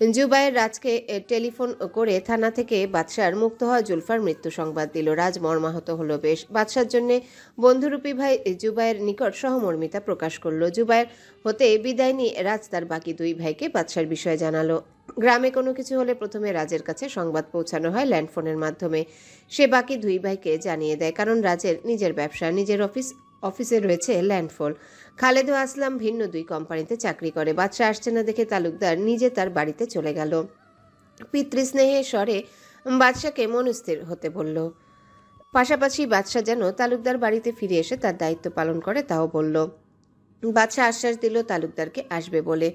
জুবায়ের রাজকে টেলিফোন করে থানা থেকে বাদশার মুক্ত হওয়া জুলফার মৃত্যু সংবাদ দিল। রাজ মর্মাহত হলো বেশ। বাদশার জন্য বন্ধুরূপী ভাই জুবায়ের নিকট সহমর্মিতা প্রকাশ করলো। জুবায়ের হতে বিদায় নিয়ে রাজ তার বাকি দুই ভাইকে বাদশার বিষয়ে জানালো। গ্রামে কোনো কিছু হলে প্রথমে রাজের কাছে সংবাদ পৌঁছানো হয় ল্যান্ডফোনের মাধ্যমে। সে বাকি দুই ভাইকে জানিয়ে দেয়, কারণ রাজের নিজের ব্যবসা, নিজের অফিসে রয়েছে ল্যান্ডফোন। খালেদ ও আসলাম ভিন্ন দুই কোম্পানিতে চাকরি করে। বাদশা আসছে না দেখে তালুকদার নিজে তার বাড়িতে চলে গেল। পিতৃস্নেহের স্বরে বাদশাকে মনস্থির হতে বলল। পাশাপাশি বাদশা যেন তালুকদার বাড়িতে ফিরে এসে তার দায়িত্ব পালন করে তাও বলল। বাদশা আশ্বাস দিল তালুকদারকে আসবে বলে।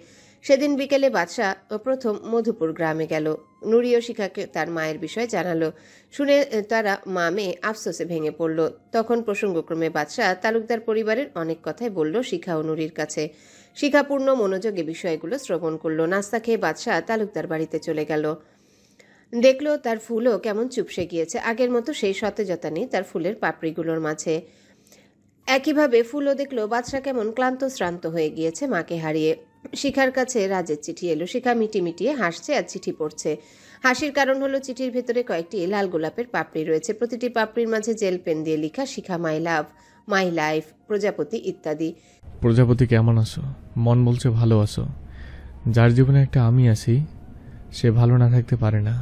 সেদিন বিকেলে বাদশা প্রথম মধুপুর গ্রামে গেল। নুরি ও শিখাকে তার মায়ের বিষয়ে জানালো। শুনে তারা মা মেয়ে আফসোসে ভেঙে পড়ল। তখন প্রসঙ্গক্রমে বাদশা তালুকদার পরিবারের অনেক কথাই বলল শিখা ও নুরির কাছে। শিখা পূর্ণ মনোযোগে বিষয়গুলো শ্রবণ করলো। নাস্তা খেয়ে বাদশা তালুকদার বাড়িতে চলে গেল। দেখলো তার ফুলও কেমন চুপসে গিয়েছে। আগের মতো সেই সতেজতা নেই তার ফুলের পাপড়িগুলোর মাঝে। একইভাবে ফুলও দেখলো বাদশা কেমন ক্লান্ত শ্রান্ত হয়ে গিয়েছে মাকে হারিয়ে। শিখার কাছে রাজের চিঠি এলো। শিখা মিটিয়ে হাসছে আর চিঠি পড়ছে। হাসির কারণ হলো চিঠির ভেতরে কয়েকটি লাল গোলাপের পাপড়ি রয়েছে। প্রতিটি পাপড়ির মাঝে জেল পেন দিয়ে লেখা শিখা মাই লাভ, মাই লাইফ, প্রজাপতি ইত্যাদি। প্রজাপতি কেমন আছো? মন বলছে ভালো আছো। যার জীবনে একটা আমি আছি সে ভালো না থাকতে পারে না।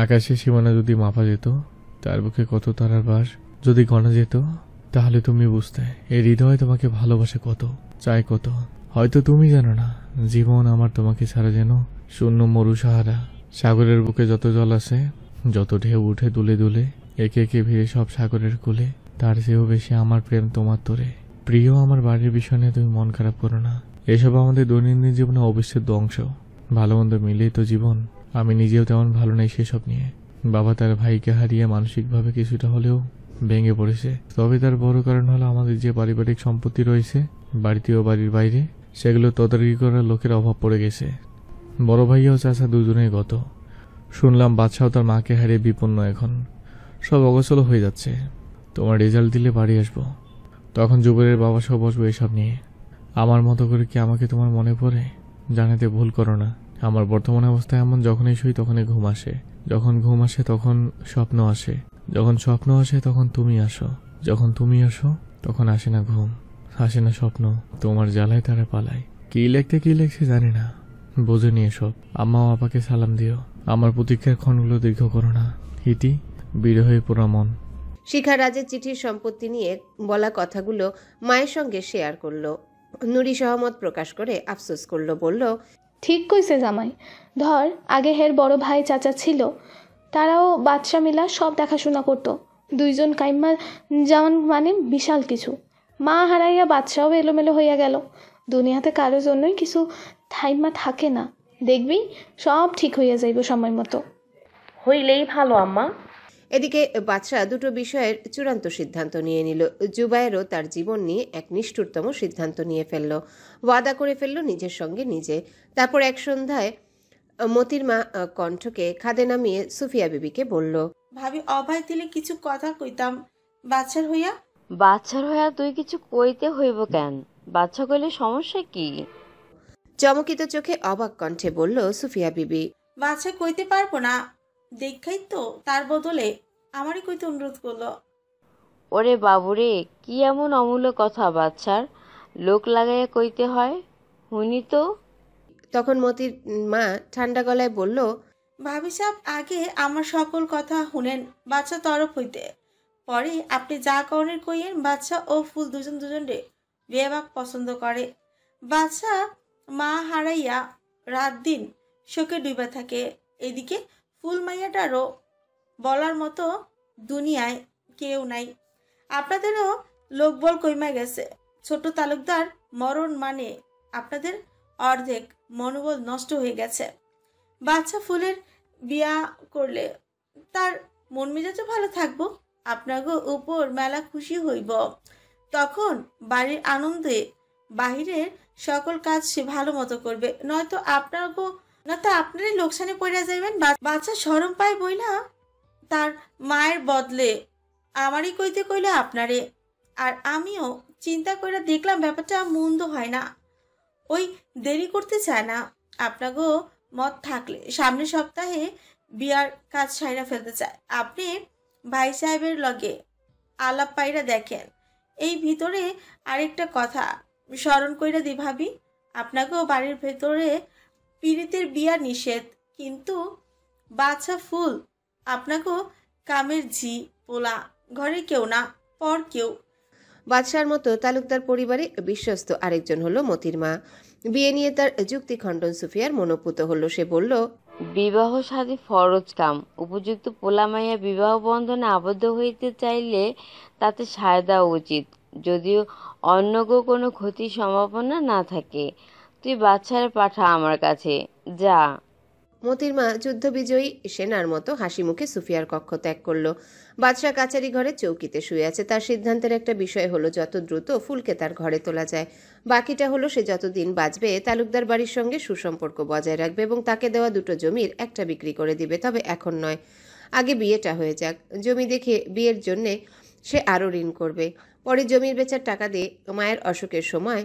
আকাশের সীমানা যদি মাপা যেত, তার বুকে কত তারার বাস যদি গণা যেত, তাহলে তুমি বুঝতে এই হৃদয় তোমাকে ভালোবাসে কত, চায় কত। হয়তো তুমি জানো না জীবন আমার তোমাকে ছাড়া যেন শূন্য মরু সাহারা। সাগরের বুকে যত জল আছে, যত ঢেউ উঠে দুলে দুলে, একে একে ভিড়ে সব সাগরের কোলে, তার চেয়েও বেশি আমার প্রেম তোমার তোরে। প্রিয়, আমার বাড়ির বিষয় নিয়ে তুমি মন খারাপ করো না। এসব আমাদের দৈনন্দিন জীবনে অবিচ্ছেদ্য অংশ। ভালো মন্দ মিলেই তো জীবন। আমি নিজেও তেমন ভালো নেই সেসব নিয়ে। বাবা তার ভাইকে হারিয়ে মানসিকভাবে কিছুটা হলেও ভেঙে পড়েছে। তবে তার বড় কারণ হলো আমাদের যে পারিবারিক সম্পত্তি রয়েছে বাড়িতে ও বাড়ির বাইরে, সেগুলো তদারকি করার লোকের অভাব পড়ে গেছে। বড় ভাইয়া ও চাচা দুজনেই গত। শুনলাম বাদশাও তার মাকে হারিয়ে বিপন্ন। এখন সব অগোছল হয়ে যাচ্ছে। তোমার রেজাল্ট দিলে বাড়ি আসবো, তখন জুবাইরের বাবা সব বসবো এসব নিয়ে। আমার মতো করে কি আমাকে তোমার মনে পড়ে? জানাতে ভুল করো না। আমার বর্তমান অবস্থা এমন, যখনই শুই তখনই ঘুম আসে, যখন ঘুম আসে তখন স্বপ্ন আসে, যখন স্বপ্ন আসে তখন তুমি আসো, যখন তুমি আসো তখন আসে না ঘুম, আসে না স্বপ্ন। তোমার জ্বালায় তারা পালায়। কি লেখছে জানি না, বোঝে নিয়ে সব। আম্মা ও আপাকে সালাম দিও। আমার প্রতীক্ষার ক্ষণগুলো দীর্ঘ করো না। ইতি, বিরহে পোড়া মন। শিখা রাজের চিঠির সম্পত্তি নিয়ে বলা কথাগুলো মায়ের সঙ্গে শেয়ার করলো। নুরি সহমত প্রকাশ করে আফসোস করলো, বলল, ঠিক কইছে জামাই। ধর আগে হের বড় ভাই চাচা ছিল, তারাও বাদশা মিলা সব দেখাশোনা করতো। দুইজন কাইম্মা যাওয়ান মানে বিশাল কিছু। মা হারাইয়া বাদশাও এলোমেলো হইয়া গেল। দুনিয়াতে কারোর জন্যই কিছু থাইম্মা থাকে না। দেখবি সব ঠিক হইয়া যাইব সময় মতো। হইলেই ভালো আম্মা। এদিকে বাদশা দুটো বিষয়ের চূড়ান্ত সিদ্ধান্ত নিয়ে নিল। জুবায়েরও তার জীবন নিয়ে এক নিষ্ঠুরতম সিদ্ধান্ত নিয়ে ফেলল। ওয়াদা করে ফেলল নিজের সঙ্গে নিজে। তারপর এক সন্ধ্যায় মতির মা কণ্ঠকে খাদে নামিয়ে সুফিয়া বিবিকে বলল, ভাবি অভয় দিলে কিছু কথা কইতাম বাচ্চার হইয়া। বাচ্চার হইয়া তুই কিছু কইতে হইব কেন? বাচ্চা কইলে সমস্যা কি? চমকিত চোখে অবাক কণ্ঠে বলল সুফিয়া বিবি, বাচ্চা কইতে পারবো না দেখাই তো, তার বদলে আমারই কইতে অনুরোধ করলো। ওরে বাবুরে, কি এমন অমূল্য কথা বাচ্চার লোক লাগাইয়া কইতে হয়? হুনি তো। তখন মতির মা ঠান্ডা গলায় বলল, ভাবি সাহেব আগে আমার সকল কথা শুনেন বাচ্চা তরফ হইতে, পরে আপনি যা করেন কইয়েন। বাচ্চা ও ফুল দুজন রে বেবাক পছন্দ করে। বাচ্চা মা হারাইয়া রাত দিন শোকে ডুবে থাকে। এদিকে ফুল মাইয়াটারও বলার মতো দুনিয়ায় কেউ নাই। আপনাদেরও লোকবল কইমা গেছে। ছোট তালুকদার মরণ মানে আপনাদের অর্ধেক মনোবল নষ্ট হয়ে গেছে। বাচ্চা ফুলের বিয়া করলে তার মন মেজাজও ভালো থাকবো, আপনাগো উপর মেলা খুশি হইব। তখন বাড়ির আনন্দে বাহিরের সকল কাজ সে ভালো মতো করবে, নয়তো আপনারই লোকসানে পড়ে যাইবেন। বাচ্চা শরম পায় বইলা তার মায়ের বদলে আমারই কইতে কইলে আপনারে, আর আমিও চিন্তা করে দেখলাম ব্যাপারটা মন্দ হয় না। ওই দেরি করতে চায় না। আপনাকেও মত থাকলে সামনের সপ্তাহে বিয়ার কাজ সাইরা ফেলতে চায়। আপনি ভাই সাহেবের লগে আলাপ পাইরা দেখেন। এই ভিতরে আরেকটা কথা স্মরণ কইরা দি ভাবি, আপনাকেও বাড়ির ভেতরে পীড়িতের বিয়া নিষেধ, কিন্তু বাচ্চা ফুল আপনাকেও কামের ঝি পোলা, ঘরে কেউ না পর কেউ। বাদশার মতো তালুকদার পরিবারে বিশ্বস্ত আরেকজন হলো মতির মা। বিয়ে নিয়ে তার যুক্তি খণ্ডন সুফিয়ার মনোপুত হলো। সে বলল, বিবাহ শাদী ফরজ কাম, উপযুক্ত পোলামাইয়া বিবাহ বন্ধনে আবদ্ধ হইতে চাইলে তাতে সায় দেওয়া উচিত, যদিও অন্য কোনো ক্ষতির সম্ভাবনা না থাকে। তুই বাচ্চারে পাঠা আমার কাছে, যা। মতির মা যুদ্ধবিজয়ী সেনার মতো হাসি মুখে সুফিয়ার কক্ষ ত্যাগ করলো। বাদশা কাচারি ঘরে চৌকিতে শুয়ে আছে। তার সিদ্ধান্তের একটা বিষয় হলো যত দ্রুত ফুলকে তার ঘরে তোলা যায়। বাকিটা হলো সে যতদিন বাঁচবে তালুকদার বাড়ির সঙ্গে সুসম্পর্ক বজায় রাখবে এবং তাকে দেওয়া দুটো জমির একটা বিক্রি করে দিবে। তবে এখন নয়, আগে বিয়েটা হয়ে যাক। জমি দেখে বিয়ের জন্যে সে আরও ঋণ করবে। পরে জমির বেচার টাকা দিয়ে মায়ের অসুখের সময়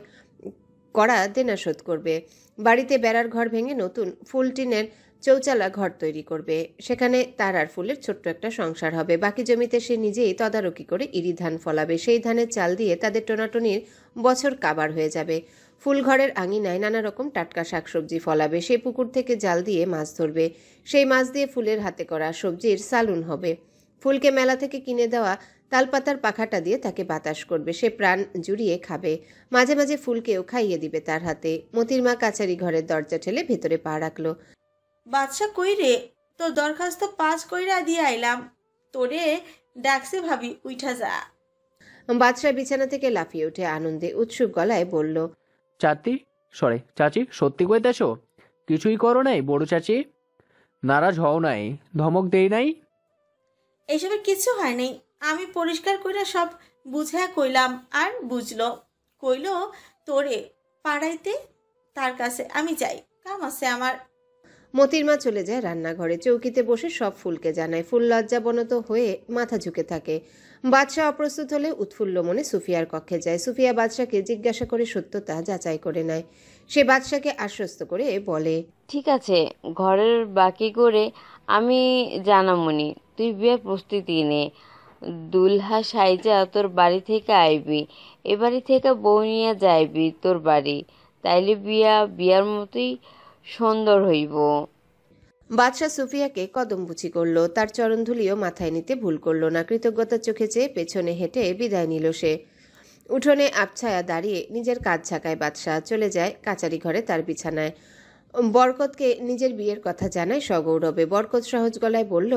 করা দেনা শোধ করবে। বাড়িতে বেড়ার ঘর ভেঙে নতুন ফুলটিনের চৌচালা ঘর তৈরি করবে। সেখানে তার আর ফুলের ছোট্ট একটা সংসার হবে। বাকি জমিতে সে নিজেই তদারকি করে ইরি ধান ফলাবে। সেই ধানের চাল দিয়ে তাদের টোনাটনির বছর কাবার হয়ে যাবে। ফুল ঘরের আঙিনায় নানা রকম টাটকা শাকসবজি ফলাবে। সেই পুকুর থেকে জাল দিয়ে মাছ ধরবে। সেই মাছ দিয়ে ফুলের হাতে করা সবজির সালুন হবে। ফুলকে মেলা থেকে কিনে দেওয়া তালপাতার পাখাটা দিয়ে তাকে বাতাস করবে। সে প্রাণ জুড়িয়ে খাবে। মাঝে মাঝে ফুলকেও খাইয়ে দিবে তার হাতে। মতির মা কাছারি ঘরের দরজা ঠেলে ভেতরে পা রাখলো। বাদশা কই রে? তোর দরখাস্ত পাস কইরা দিয়ে আইলাম, তোরে ডাকছে ভাবি, উইঠা যা। বাদশা বিছানা থেকে লাফিয়ে উঠে আনন্দে উৎসুক গলায় বলল, চাচি সত্যি কইতেছো? কিছুই করো নাই বড় চাচি? নারাজ হও নাই? ধমক দেই নাই? এইসবের কিছু হয় নাই। আমি পরিষ্কার কইরা সব বুঝায়া কইলাম, আর বুঝলো। কইলো তোরে পাড়াইতে তার কাছে। আমি যাই, কাম আছে আমার। মতির মা চলে যায় রান্নাঘরে। চৌকিতে বসে সব ফুলকে জানায়। ফুল লজ্জাবনত হয়ে মাথা ঝুঁকে থাকে। বাদশা অপ্রস্তুত হলে উৎফুল্ল মনে সুফিয়ার কক্ষে যায়। সুফিয়া বাদশাকে জিজ্ঞাসা করে সত্যতা যাচাই করে নেয়। সে বাদশাকে আশ্বস্ত করে বলে, ঠিক আছে, ঘরের বাকি করে আমি জানামনি, তুই বিয়ের প্রস্তুতি নে। দুলহা সাইজা তোর বাড়ি থেকে আইবি, এ বাড়ি থেকে বউ নিয়ে যাইবি তোর বাড়ি, তাইলে বিয়ার মতোই সুন্দর হইব। বাদশা সুফিয়াকে কদমবুচি করল। তার চরণধুলিও মাথায় নিতে ভুল করল না। কৃতজ্ঞতার চোখে চেয়ে পেছনে হেঁটে বিদায় নিল সে। উঠোনে আবছায়া দাঁড়িয়ে নিজের কাজ ঝাঁকায় বাদশা। চলে যায় কাচারি ঘরে তার বিছানায়। বরকতকে নিজের বিয়ের কথা জানায় সগৌরবে। বরকত সহজ গলায় বলল,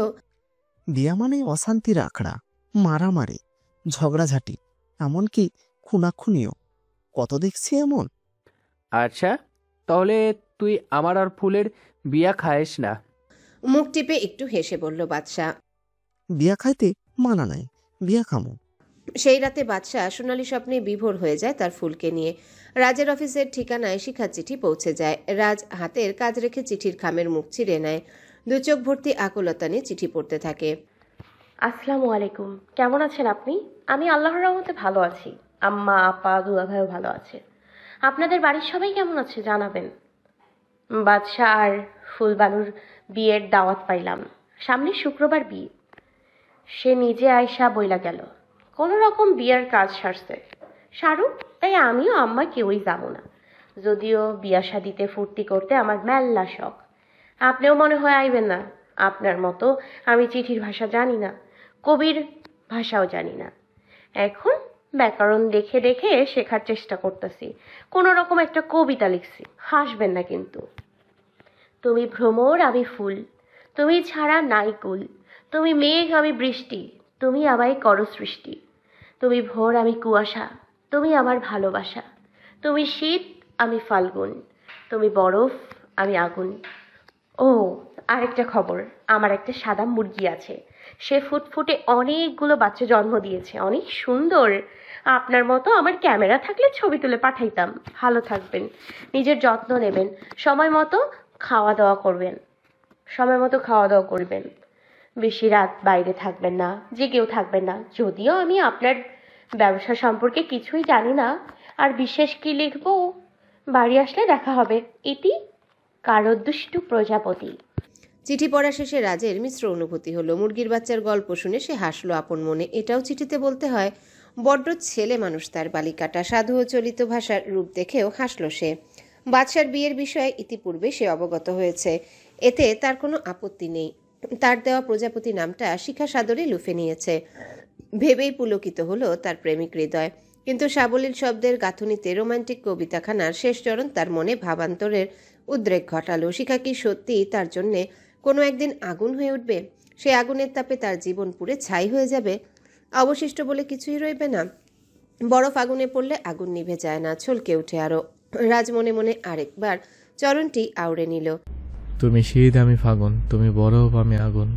বিয়া মানে অশান্তির আখড়া, মারামারি, ঝগড়াঝাটি, এমনকি খুনাখুনিও কত দেখছি এমন। আচ্ছা, তাহলে তুই আমার আর ফুলের বিয়া খাইস না? মুখ টিপে একটু হেসে বলল বাদশা। বিয়া খাইতে মানা নাই, বিয়া খামো। সেই রাতে বাদশা সোনালী স্বপ্নে বিভোর হয়ে যায় তার ফুলকে নিয়ে। রাজের অফিসের ঠিকানায় শিখার চিঠি পৌঁছে যায়। রাজ হাতের কাজ রেখে চিঠির খামের মুখ ছিঁড়ে নেয়। দু চোখ ভর্তি আকুলতা নিয়ে চিঠি পড়তে থাকে। আসসালামু আলাইকুম, কেমন আছেন আপনি? আমি আল্লাহর রহমতে ভালো আছি। আম্মা, আপা, দুলা ভাইও ভালো আছে। আপনাদের বাড়ির সবাই কেমন আছে জানাবেন। বাদশা আর ফুলবানুর বিয়ের দাওয়াত পাইলাম। সামনে শুক্রবার বিয়ে। সে নিজে আয়সা বইলা গেল কোনো রকম বিয়ের কাজ সারছে শাহরুখ, তাই আমিও আম্মা কেউই যাবো না। যদিও বিয়া শাদিতে ফুর্তি করতে আমার মেল্লা শখ। আপনিও মনে হয় আইবেন না। আপনার মতো আমি চিঠির ভাষা জানি না, কবির ভাষাও জানি না। এখন ব্যাকরণ দেখে দেখে শেখার চেষ্টা করতেছি। কোনো রকম একটা কবিতা লিখছি, হাসবেন না কিন্তু। তুমি ভ্রমর, আমি ফুল, তুমি ছাড়া নাই কুল, তুমি মেঘ, আমি বৃষ্টি, তুমি আমায় করো সৃষ্টি, তুমি ভোর, আমি কুয়াশা, তুমি আমার ভালোবাসা, তুমি শীত, আমি ফাল্গুন, তুমি বরফ, আমি আগুন। ও আরেকটা খবর, আমার একটা সাদা মুরগি আছে। সে ফুটফুটে অনেকগুলো বাচ্চা জন্ম দিয়েছে, অনেক সুন্দর। আপনার মতো আমার ক্যামেরা থাকলে ছবি তুলে পাঠাইতাম। ভালো থাকবেন, নিজের যত্ন নেবেন, সময় মতো খাওয়া দাওয়া করবেন। বেশি রাত বাইরে থাকবেন না, জেগেও থাকবেন না। যদিও আমি আপনার ব্যবসা সম্পর্কে কিছুই জানি না, আর বিশেষ কি লিখবো? বাড়ি আসলে দেখা হবে। ইতি কারোদ্দুষ্টু প্রজাপতি। চিঠি পড়া শেষে রাজের মিশ্র অনুভূতি হলো। মুরগির বাচ্চার গল্প শুনে সে হাসলো আপন মনে। এটাও চিঠিতে বলতে হয়? বড্ড ছেলে মানুষ তার বালিকাটা। সাধু ও চলিত ভাষার রূপ দেখেও হাসল সে। বাদশার বিয়ের বিষয়ে ইতিপূর্বে সে অবগত হয়েছে, এতে তার কোনো আপত্তি নেই। তার দেওয়া প্রজাপতি নামটা শিখা সাদরে লুফে নিয়েছে ভেবেই পুলকিত হলো তার প্রেমিক হৃদয়। কিন্তু সাবলীল শব্দের গাঁথুনিতে রোমান্টিক কবিতাখানার শেষ চরণ তার মনে ভাবান্তরের উদ্রেক ঘটালো। শিখা কি সত্যি তার জন্যে কোনো একদিন আগুন হয়ে উঠবে? সে আগুনের তাপে তার জীবন পুড়ে ছাই হয়ে যাবে, অবশিষ্ট বলে কিছুই রইবে না। বরফ আগুনে পড়লে আগুন নিভে যায় না, ছলকে উঠে আরো। রাজ মনে মনে আরেকবার চরণটি আউড়ে নিল। তুমি শীত আমি ফাগুন, তুমি বরফ আমি আগুন।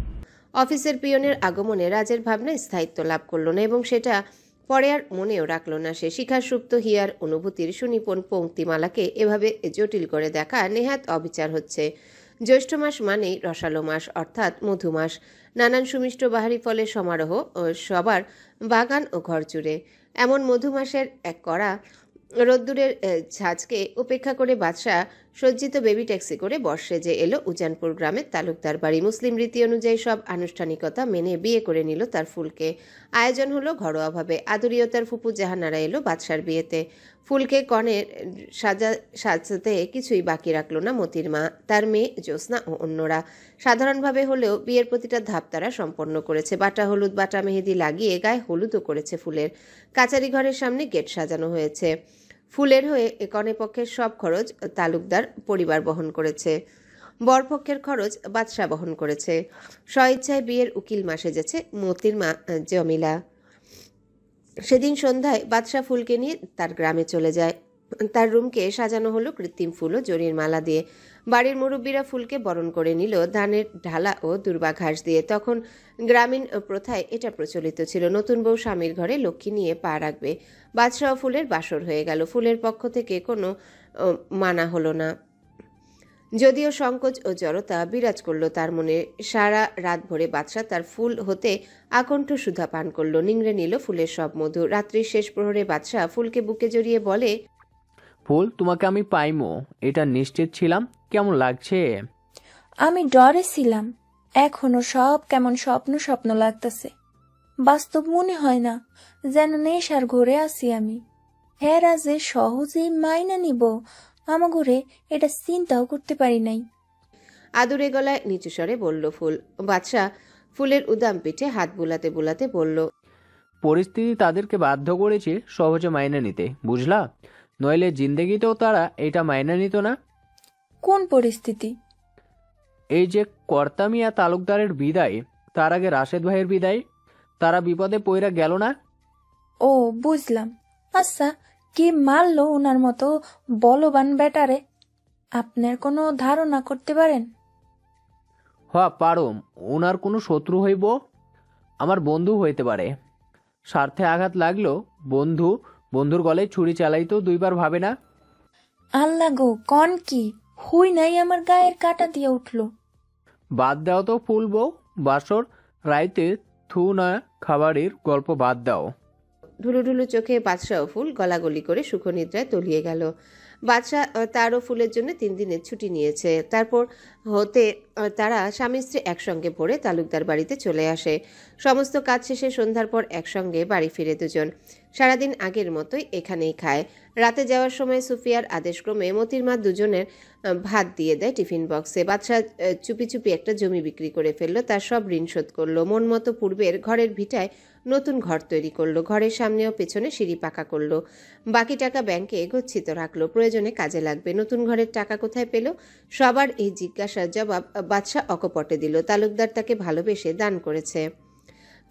অফিসের পিয়নের আগমনে রাজের ভাবনা স্থায়িত্ব লাভ করল না এবং সেটা পরে আর মনেও রাখল না সে। শিখার সুপ্ত হিয়ার অনুভূতির সুনিপুণ পংক্তিমালাকে এভাবে জটিল করে দেখা নেহাত অবিচার হচ্ছে। জ্যৈষ্ঠ মাস মানেই রসালো মাস, অর্থাৎ মধুমাস। নানান সুমিষ্ট বাহারি ফলের সমারোহ ও সবার বাগান ও ঘর জুড়ে। এমন মধুমাসের এক কড়া রোদ্দুরের ঝাঁজকে উপেক্ষা করে বাদশাহ সজ্জিত বেবি ট্যাক্সি করে বর্ষে যে এলো উজানপুর গ্রামের তালুকদার বাড়ি। মুসলিম রীতি অনুযায়ী সব আনুষ্ঠানিকতা মেনে বিয়ে করে নিল তার ফুলকে। আয়োজন হলো ঘরোয়াভাবে। আদুরিয়তার ফুপু জাহানারা এলো বাদশার বিয়েতে। ফুলকে কনের সাজাতে কিছুই বাকি রাখলো না মতির মা, তার মেয়ে জ্যোৎস্না ও অন্যরা। সাধারণভাবে হলেও বিয়ের প্রতিটা ধাপ তারা সম্পন্ন করেছে। বাটা হলুদ, বাটা মেহেদি লাগিয়ে গায়ে হলুদও করেছে ফুলের। কাচারি ঘরের সামনে গেট সাজানো হয়েছে। ফুলের হয়ে কনে পক্ষের সব খরচ তালুকদার পরিবার বহন করেছে, বরপক্ষের খরচ বাদশাহ বহন করেছে। স্বইচ্ছায় বিয়ের উকিল মা সেজেছে মতির মা জমিলা। সেদিন সন্ধ্যায় বাদশাহ ফুলকে নিয়ে তার গ্রামে চলে যায়। তার রুমকে সাজানো হলো কৃত্রিম ফুল ও জরির মালা দিয়ে। বাড়ির মুরব্বীরা ফুলকে বরণ করে নিল ধানের ঢালা ও দুর্বা ঘাস দিয়ে। তখন গ্রামীণ প্রথায় এটা প্রচলিত ছিল, নতুন বউ স্বামীর ঘরে লক্ষ্মী নিয়ে পা রাখবে। বাদশাহ ফুলের বাসর হয়ে গেল। ফুলের পক্ষ থেকে কোনো মানা হলো না, যদিও সংকোচ ও জড়তা বিরাজ করলো তার মনে। সারা রাত ভরে বাদশাহ তার ফুল হতে আকণ্ঠ সুধা পান করলো, নিংড়ে নিল ফুলের সব মধু। রাত্রির শেষ প্রহরে বাদশাহ ফুলকে বুকে জড়িয়ে বলে, ফুল, তোমাকে আমি পাইমো এটা নিশ্চিত ছিলাম। কেমন লাগছে? আমি ডরে ছিলাম, এখনো সব কেমন স্বপ্ন স্বপ্ন লাগতেছে। বাস্তব মনে হয় না, যেন নেশার ঘরে আছি আমি। হেরা যে সহজেই মাইনা নিব আমার ঘরে, এটা চিন্তাও করতে পারি নাই। আদুরে গলায় নিচু স্বরে বলল ফুল। বাদশাহ ফুলের উদাম পিঠে হাত বুলাতে বুলাতে বলল, পরিস্থিতি তাদেরকে বাধ্য করেছে সহজে মাইনে নিতে, বুঝলা? নইলে জিন্দেগিতেও তারা এটা মাইনে নিত না। কোন পরিস্থিতি? এই যে কর্তামিয়া তালুকদারের বিদায়, তার আগে রাশেদ ভাইয়ের বিদায়, তারা বিপদে পইরা গেল না? ও বুঝলাম। আচ্ছা, কি মারলো ওনার মতো বলবান বেটারে? আপনার কোনো ধারণা করতে পারেন? পারম। ওনার কোনো শত্রু হইব? আমার বন্ধু হইতে পারে। স্বার্থে আঘাত লাগলো বন্ধুর গলায় ছুরি চালাইতো দুইবার ভাবে না? আল্লাহ গো, কন কি হুই নাই আমার গায়ের কাটা দিয়ে উঠলো। বাদ দাও তো ফুল বউ, বাসর রাইতে থু না খাবারের গল্প বাদ দাও। ঢুলু ঢুলু চোখে বাদশাহ ফুল গলাগলি করে সুখনিদ্রায় তলিয়ে গেল। বাদশাহ তারও ফুলের জন্য 3 দিনের ছুটি নিয়েছে। তারপর হতে তারা স্বামী স্ত্রী একসঙ্গে পড়ে তালুকদার বাড়িতে চলে আসে। সমস্ত কাজ শেষে সন্ধ্যার পর একসঙ্গে বাড়ি ফিরে দুজন। সারাদিন আগের মতোই এখানেই খায়। রাতে যাওয়ার সময় সুফিয়ার আদেশক্রমে মতির মা দুজনের ভাত দিয়ে দেয় টিফিন বক্সে। বাদশাহ চুপি চুপি একটা জমি বিক্রি করে ফেললো, তার সব ঋণ শোধ করলো। মন মতো পূর্বের ঘরের ভিটায় নতুন ঘর তৈরি করলো, ঘরের সামনেও পেছনে সিঁড়ি পাকা করলো। বাকি টাকা ব্যাংকে গচ্ছিত রাখলো, প্রয়োজনে কাজে লাগবে। নতুন ঘরের টাকা কোথায় পেল? সবার এই জিজ্ঞাসার জবাব বাদশাহ অকপটে দিল। তালুকদার তাকে ভালোবেসে দান করেছে,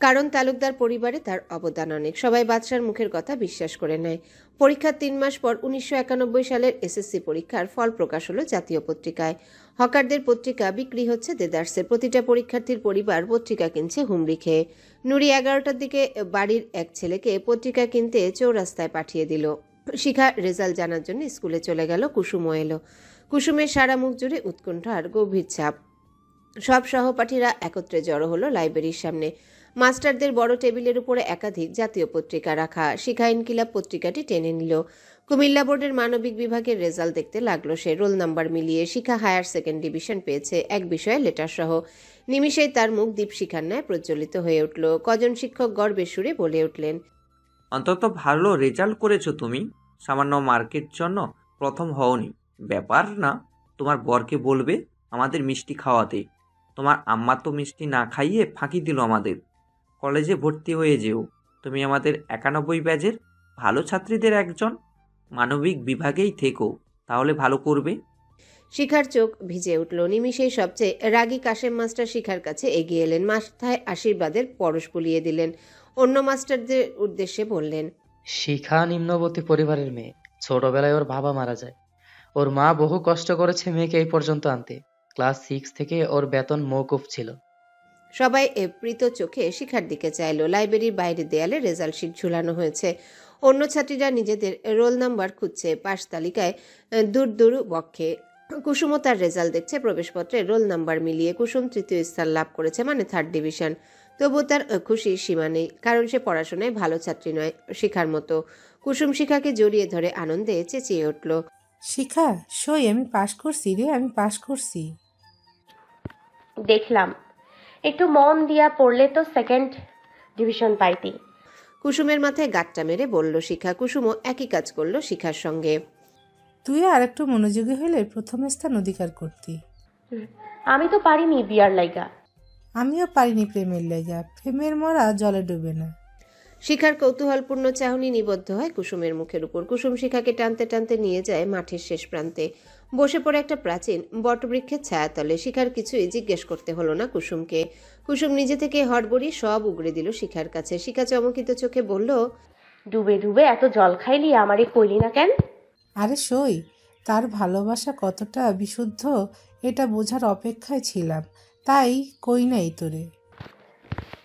কারণ তালুকদার পরিবারে তার অবদান অনেক। সবাই বাদশার মুখের কথা বিশ্বাস করে নেয়। পরীক্ষার 3 মাস পর 1991 সালের এসএসসি পরীক্ষার ফল প্রকাশ হলো জাতীয় পত্রিকায়। হকারদের পত্রিকা বিক্রি হচ্ছে দেদারসে। প্রতিটা পরীক্ষার্থীর পরিবার পত্রিকা কিনছে হুমড়ি খেয়ে। নুরি 11টার দিকে বাড়ির এক ছেলেকে পত্রিকা কিনতে চৌরাস্তায় পাঠিয়ে দিল। শিখা রেজাল্ট জানার জন্য স্কুলে চলে গেল। কুসুমও এলো। কুসুমের সারা মুখ জুড়ে উৎকণ্ঠা আর গভীর ছাপ। সব সহপাঠীরা একত্রে জড়ো হলো লাইব্রেরির সামনে। মাস্টারদের বড় টেবিলের উপরে একাধিক জাতীয় পত্রিকা রাখা। শিখা ইনকিলাব পত্রিকাটি টেনে নিল। কুমিল্লা বোর্ডের মানবিক বিভাগের রেজাল্ট দেখতে লাগলো সে। রোল নাম্বার মিলিয়ে শিখা হায়ার সেকেন্ড ডিভিশন পেয়েছে, এক বিষয়ে লেটার সহ। নিমিষেই তার মুখ দীপশিখার ন্যায় প্রজ্বলিত হয়ে উঠল। কজন শিক্ষক গর্বের সুরে বলে উঠলেন, অন্তত ভালো রেজাল্ট করেছো তুমি। সামান্য মার্কের জন্য প্রথম হওনি, ব্যাপার না। তোমার বরকে বলবে আমাদের মিষ্টি খাওয়াতে। তোমার আম্মা তো মিষ্টি না খাইয়ে ফাঁকি দিল আমাদের। কলেজে ভর্তি হয়ে যেও। তুমি আমাদের 91 ব্যাচের ভালো ছাত্রীদের একজন। মানবিক বিভাগেই থেকো, তাহলে ভালো করবে। শিখার চোখ ভিজে উঠল। নিমিষেই সবচেয়ে রাগী কাশেম মাস্টার শিখার কাছে এগিয়ে এলেন, মাথায় আশীর্বাদের পরশ বুলিয়ে দিলেন। অন্য মাস্টারদের উদ্দেশ্যে বললেন, শিখা নিম্নবর্তী পরিবারের মেয়ে। ছোটবেলায় ওর বাবা মারা যায়। ওর মা বহু কষ্ট করেছে মেয়েকে এই পর্যন্ত আনতে। ক্লাস 6 থেকে ওর বেতন মওকুফ ছিল। সবাই প্রীত চোখে শিখার দিকে চাইল। লাইব্রেরির বাইরের দেয়ালে রেজাল্ট শিট ঝুলানো হয়েছে। অন্য ছাত্রীরা নিজেদের রোল নাম্বার খুঁজছে পাশ তালিকায় দূর দূর বক্ষে। কুসুমও তার রেজাল্ট দেখছে, প্রবেশপত্রে রোল নাম্বার মিলিয়ে কুসুম তৃতীয় স্থান লাভ করেছে, মানে 3rd ডিভিশন। তবু তার খুশির সীমা নেই, কারণ সে পড়াশোনায় ভালো ছাত্রী নয় শিখার মতো। কুসুম শিখাকে জড়িয়ে ধরে আনন্দে চেঁচিয়ে উঠল, শিখা সই আমি পাশ করছি রে, আমি পাশ করছি। দেখলাম, একটু মন দিয়া পড়লে তো 2nd ডিভিশন পাইতি। কুসুমের মাথায় গাঁটটা মেরে বলল শিখা। কুসুমও একই কাজ করলো শিখার সঙ্গে। তুই আর একটু মনোযোগী হলে প্রথম স্থান অধিকার করতি। আমি তো পারিনি বিয়ার লাইগা। আমিও পারিনি প্রেমের লাইগা। প্রেমের মরা জলে ডুবে না। শিখার কৌতূহলপূর্ণ চাহনি নিবদ্ধ হয় কুসুমের মুখের উপর। কুসুম শিখাকে টানতে টানতে নিয়ে যায় মাঠের শেষ প্রান্তে। বসে পড়ে একটা প্রাচীন বটবৃক্ষের ছায়াতলে। শিখার কিছুই জিজ্ঞেস করতে হলো না কুসুমকে। কুসুম নিজে থেকে হড়বড়ি সব উগড়ে দিল শিখার কাছে। শিখা চমকিত চোখে বলল, ডুবে ডুবে এত জল খাইলি, আমারে কইলি না কেন? আরে সই, তার ভালোবাসা কতটা বিশুদ্ধ এটা বোঝার অপেক্ষায় ছিলাম, তাই কই নাই তোরে।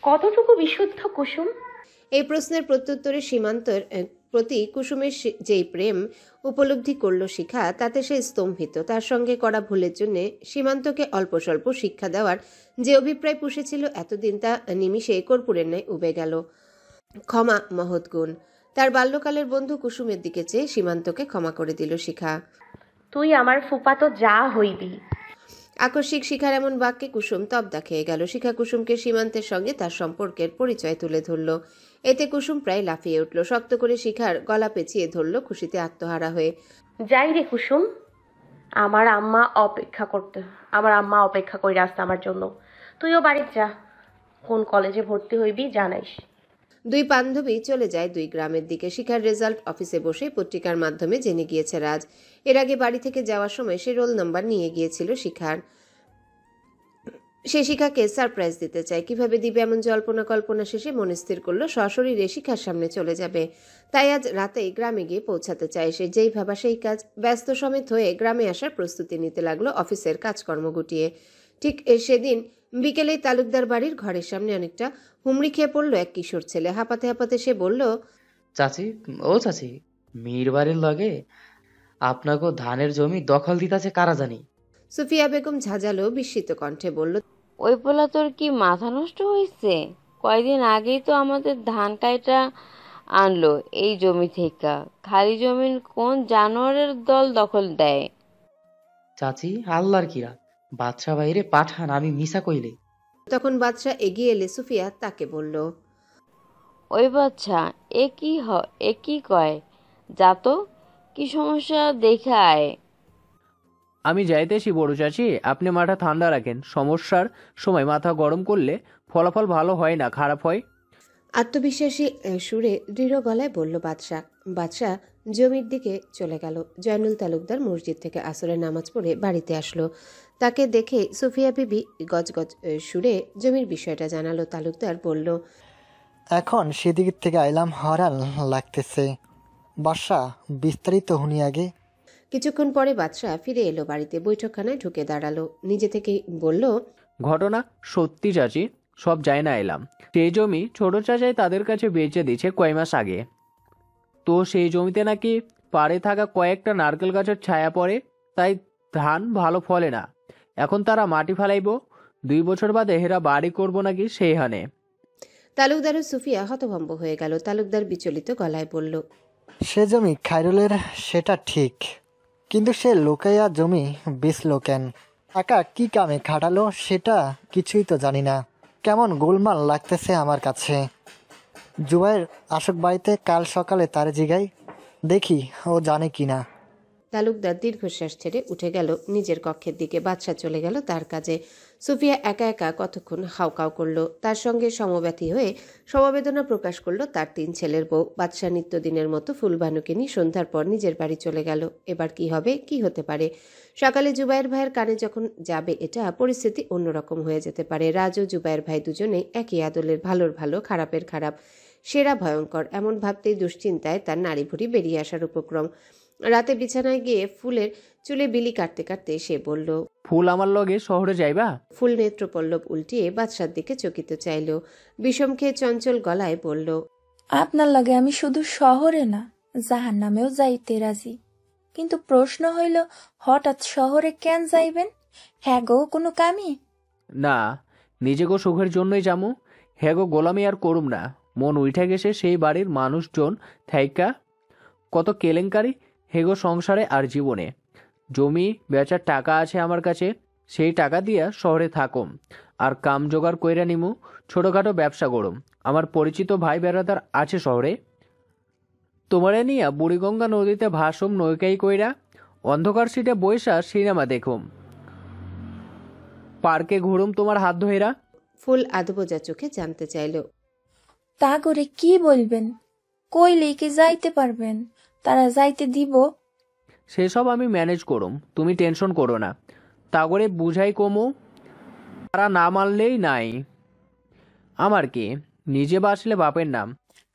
কতটুকু বিশুদ্ধ কুসুম? এই প্রশ্নের প্রত্যুত্তরে সীমান্তর প্রতি কুসুমের যেই প্রেম উপলব্ধি করল শিখা, তাতে সে স্তম্ভিত। তার সঙ্গে করা ভুলের জন্য সীমান্তকে অল্প স্বল্প শিক্ষা দেওয়ার যে অভিপ্রায় পুষেছিল এতদিন, তা নিমিষে কর্পূরের ন্যায় উবে গেল। ক্ষমা মহৎ গুণ। তার বাল্যকালের বন্ধু কুসুমের দিকে চেয়ে সীমান্তকে ক্ষমা করে দিল শিখা। তুই আমার ফুফাতো যা হইবি। আকস্মিক শিখার এমন বাক্যে কুসুম তবদা খেয়ে গেল। শিখা কুসুমকে সীমান্তের সঙ্গে তার সম্পর্কের পরিচয় তুলে ধরল। এতে কুসুম প্রায় লাফিয়ে উঠল। শক্ত করে শিখার গলা পেঁচিয়ে ধরল, খুশিতে আত্মহারা হয়ে। যাই রে কুসুম, আমার আম্মা অপেক্ষা করে আসছে আমার জন্য। তুইও বাড়িতে যা। কোন কলেজে ভর্তি হইবি জানাইস। দুই বান্ধবী চলে যায় দুই গ্রামের দিকে। শিখার রেজাল্ট অফিসে বসে পত্রিকার মাধ্যমে জেনে গিয়েছে রাজ। এর আগে বাড়ি থেকে যাওয়ার সময় সে রোল নাম্বার নিয়ে গিয়েছিল শিখার। সে শিখাকে সারপ্রাইজ দিতে চায়। কিভাবে দিবে এমন জল্পনা কল্পনা শেষে মনে স্থির করলো সশরীরে শিখার সামনে চলে যাবে। তাই আজ রাতেই গ্রামে গিয়ে পৌঁছাতে চায় সে। যেই ভাবা সেই কাজ। ব্যস্ত সমেত হয়ে গ্রামে আসার প্রস্তুতি নিতে লাগলো অফিসের কাজকর্ম গুটিয়ে। ঠিক সেদিন বিকেলেই তালুকদার বাড়ির ঘরের সামনে অনেকটা হুমড়ি খেয়ে পড়লো এক কিশোর ছেলে। হাঁপাতে হাঁপাতে সে বলল, চাচি, ও চাচি, মীর বাড়ির লগে আপনাকে ধানের জমি দখল দিতেছে কারা জানি। সুফিয়া বেগম ঝাঁঝালো বিস্মিত কণ্ঠে বলল, ওই পোলা তোর কি মাথা নষ্ট হয়েছে? কয়দিন আগেই তো আমাদের ধান কাইটা আনলো এই জমি থেকে। খালি জমিন কোন জানোয়ারের দল দখল দেয়? চাচি, আল্লাহর কিরা, বাদশা বাইরে পাঠান, আমি মিশা কইলে। তখন বাদশা এগিয়ে এলে সুফিয়া তাকে বলল, ওই বাচ্চা এ কি কয়? যা তো, কি সমস্যা দেখে আয়। আমি যাইতেছি বড় চাচি, আপনি মাথা ঠান্ডা রাখেন। সমস্যার সময় মাথা গরম করলে ফলাফল ভালো হয় না, খারাপ হয়। আত্মবিশ্বাসী সুরে দৃঢ় গলায় বলল বাদশা। বাদশা জমির দিকে চলে গেল। জয়নুল তালুকদার মসজিদ থেকে আসরের নামাজ পড়ে বাড়িতে আসলো। তাকে দেখে সুফিয়া বিবি গজগজ সুরে জমির বিষয়টা জানালো। তালুকদার বলল, এখন সেদিক থেকে আইলাম, হরান লাগতেছে। বাদশা বিস্তারিত হুনি আগে। কিছুক্ষণ পরে বাদশা ফিরে এলো বাড়িতে। বৈঠকখানায় ঢুকে দাঁড়ালো। নিজে থেকেই বলল, ঘটনা সত্যি চাচি, সব যায় না এলাম। সেই জমি ছোট চাচাই তাদের কাছে বেচে দিয়েছে কয় মাস আগে। তো সেই জমিতে নাকি পাড়ে থাকা কয়েকটা নারকেল গাছের ছায়া পড়ে, তাই ধান ভালো ফলে না। এখন তারা মাটি ফেলাইব, 2 বছর বাদে হেরা বাড়ি করব নাকি সেই হানে। তালুকদার ও সুফিয়া হতভম্ব হয়ে গেল। তালুকদার বিচলিত গলায় বলল, সে জমি খায়রুলের, সেটা ঠিক, কিন্তু সে লোকাইয়া জমি বেচলো কেন? টাকা কি কামে খাটালো সেটা কিছুই তো জানি না। কেমন গোলমাল লাগতেছে আমার কাছে। জুবাইর আসুক বাড়িতে, কাল সকালে তার জিগাই, দেখি ও জানে কিনা। তালুকদার দীর্ঘশ্বাস ছেড়ে উঠে গেল নিজের কক্ষের দিকে। বাদশা চলে গেল তার কাজে। সুফিয়া একা একা কতক্ষণ হাউকাউ করলো। তার সঙ্গে সমব্যথী হয়ে সমবেদনা প্রকাশ করলো তার 3 ছেলের বউ। বাদশা নিত্যদিনের মতো ফুলবানুকে নিয়ে সন্ধ্যার পর নিজের বাড়ি চলে গেল। এবার কি হবে, কি হতে পারে? সকালে জুবাইর ভাইয়ের কানে যখন যাবে এটা, পরিস্থিতি অন্যরকম হয়ে যেতে পারে। রাজ ও জুবাইর ভাই দুজনেই একই আদলের, ভালোর ভালো, খারাপের খারাপ, সেরা ভয়ঙ্কর। এমন ভাবতেই দুশ্চিন্তায় তার নাড়ি ভুড়ি বেরিয়ে আসার উপক্রম। রাতে বিছানায় গিয়ে ফুলের চুলে বিলি কাটতে কাটতে সে বলল, ফুল আমার লগে শহরে যাইবা? ফুল নেত্রপল্লব উল্টিয়ে বাদশার দিকে চকিত চাইল। বিষম খেয়ে চঞ্চল গলায় বলল, আপনার লগে আমি শুধু শহরে না, জাহান্নামেও যাইতে রাজি। কিন্তু প্রশ্ন হইল, হঠাৎ শহরে কেন যাইবেন? হ্যাঁ গো, কোনো কামি? না, নিজেগো সুখের জন্যই যামু। হ্যাগো গোলামি আর করুম না। মন উঠে গেছে সেই বাড়ির মানুষজন থাইকা। কত কেলেঙ্কারি হেগো সংসারে আর জীবনে। জমি বেচার টাকা আছে আমার কাছে, সেই টাকা দিয়া শহরে থাকুম আর কাম জোগাড় কইরা নিমু, ছোটখাটো ব্যবসা করুম। আমার পরিচিত ভাই বেড়াদার আছে শহরে। তোমারে নিয়া বুড়িগঙ্গা নদীতে ভাসুম নৌকাই কইরা, অন্ধকার সিটে বৈশা সিনেমা দেখুম, পার্কে ঘুরুম তোমার হাত ধইরা। ফুল আধবোজা চোখে জানতে চাইল, তা করে কি বলবেন? কইলেই কি যাইতে পারবেন? তারা যাইতে দিব? সেসব আমি ম্যানেজ করুম, তুমি টেনশন করো না। তা করে বুঝাই কমু, তারা না মানলেই নাই। আমার কি, নিজে বাসলে বাপের নাম।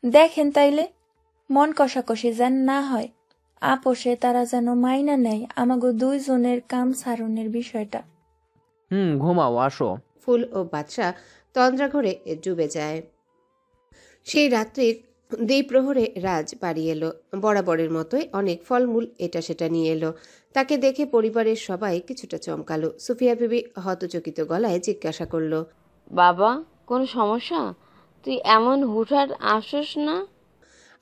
দেখেন তাইলে, মন কষাকষি যেন না হয়। আপোষে তারা যেন মাইনা নেয় আমাগো 2 জনের কাম সারণের বিষয়টা। ঘুমাও, আসো। ফুল ও বাদশা তন্দ্রা ঘরে ডুবে যায়। সেই রাত্রির দ্বিপ্রহরে রাজ বাড়ি এলো। বরাবরের মতোই অনেক ফলমূল এটা সেটা নিয়ে এলো। তাকে দেখে পরিবারের সবাই কিছুটা চমকালো। সুফিয়া বিবি হতচকিত গলায় জিজ্ঞাসা করলো, বাবা, কোনো সমস্যা? তুই এমন হুটহাট আসোস না?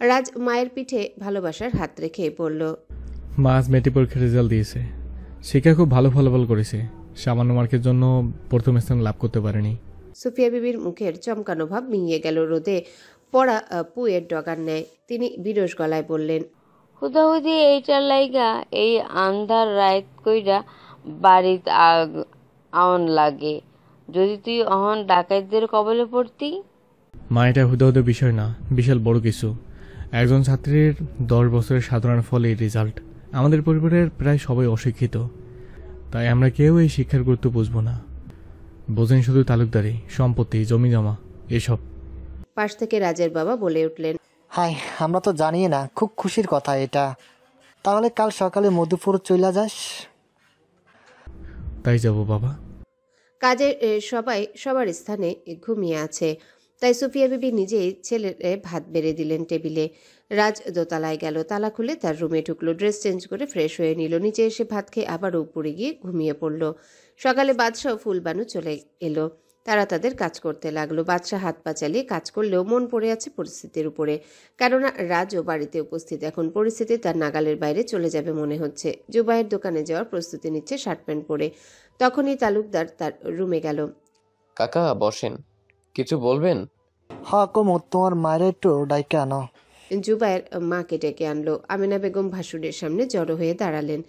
রাজ মায়ের পিঠে ভালোবাসার হাত রেখে বলল, মা আজ মেট্রিক পরীক্ষার রেজাল্ট দিয়েছে। শিক্ষা খুব ভালো ফলাফল করেছে। সামান্য মার্কের জন্য প্রথম স্থান লাভ করতে পারেনি। সুফিয়া বিবির মুখের চমকানো ভাব মিইয়ে গেল রোদে পড়া পুয়ের ডগার ন্যায়। তিনি বিরস গলায় বললেন, হুদাহুদি এইটার লাইগা এই আন্ধার রাত কইরা বাড়িত আউন লাগে। যদি তুই অহন ডাকাতদের কবলে পড়তি। মা, এটা হুদাহুদা বিষয় না, বিশাল বড় কিছু। একজন ছাত্রীর 10 বছরের সাধনার ফলে এই রেজাল্ট। আমাদের পরিবারের প্রায় সবাই অশিক্ষিত, তাই আমরা কেউ এই শিক্ষার গুরুত্ব বুঝবো না। বোঝেন শুধু তালুকদারি, সম্পত্তি, জমি জমা এসব। পাশ থেকে রাজের বাবা বলে উঠলেন, হাই, আমরা তো জানি না, খুব খুশির কথা এটা। তাহলে কাল সকালে মধুপুর চইলা যাস? তাই যাব বাবা। কাজের সবাই সবার স্থানে ঘুমিয়ে আছে, তাই সুফিয়া বিবি নিজেই ছেলের ভাত বেড়ে দিলেন টেবিলে। রাজ দোতলায় গেল, তালা খুলে তার রুমে ঢুকলো, ড্রেস চেঞ্জ করে ফ্রেশ হয়ে নিল। নিচে এসে ভাত খেয়ে আবার উপরে গিয়ে ঘুমিয়ে পড়ল। সকালে বাদশাহ ফুলবানু চলে এলো। তারা তাদের কাজ করতে লাগলো। বাদশাহ হাত পা চালিয়ে কাজ করলেও মন পড়ে আছে পরিস্থিতির উপরে। কেননা রাজও বাড়িতে উপস্থিত। এখন পরিস্থিতি তার নাগালের বাইরে চলে যাবে মনে হচ্ছে। জুবাইয়ের দোকানে যাওয়ার প্রস্তুতি নিচ্ছে শার্ট প্যান্ট পরে। তখনই তালুকদার তার রুমে গেল। কাকা বসেন, কিছু বলবেন? হ্যাঁ কমু, তোমার মায়ের একটু ডাইকে আনো। জুবাইর মাকে ডেকে আনলো। আমিনা বেগম ভাসুরের সামনে জড়ো হয়ে দাঁড়ালেন।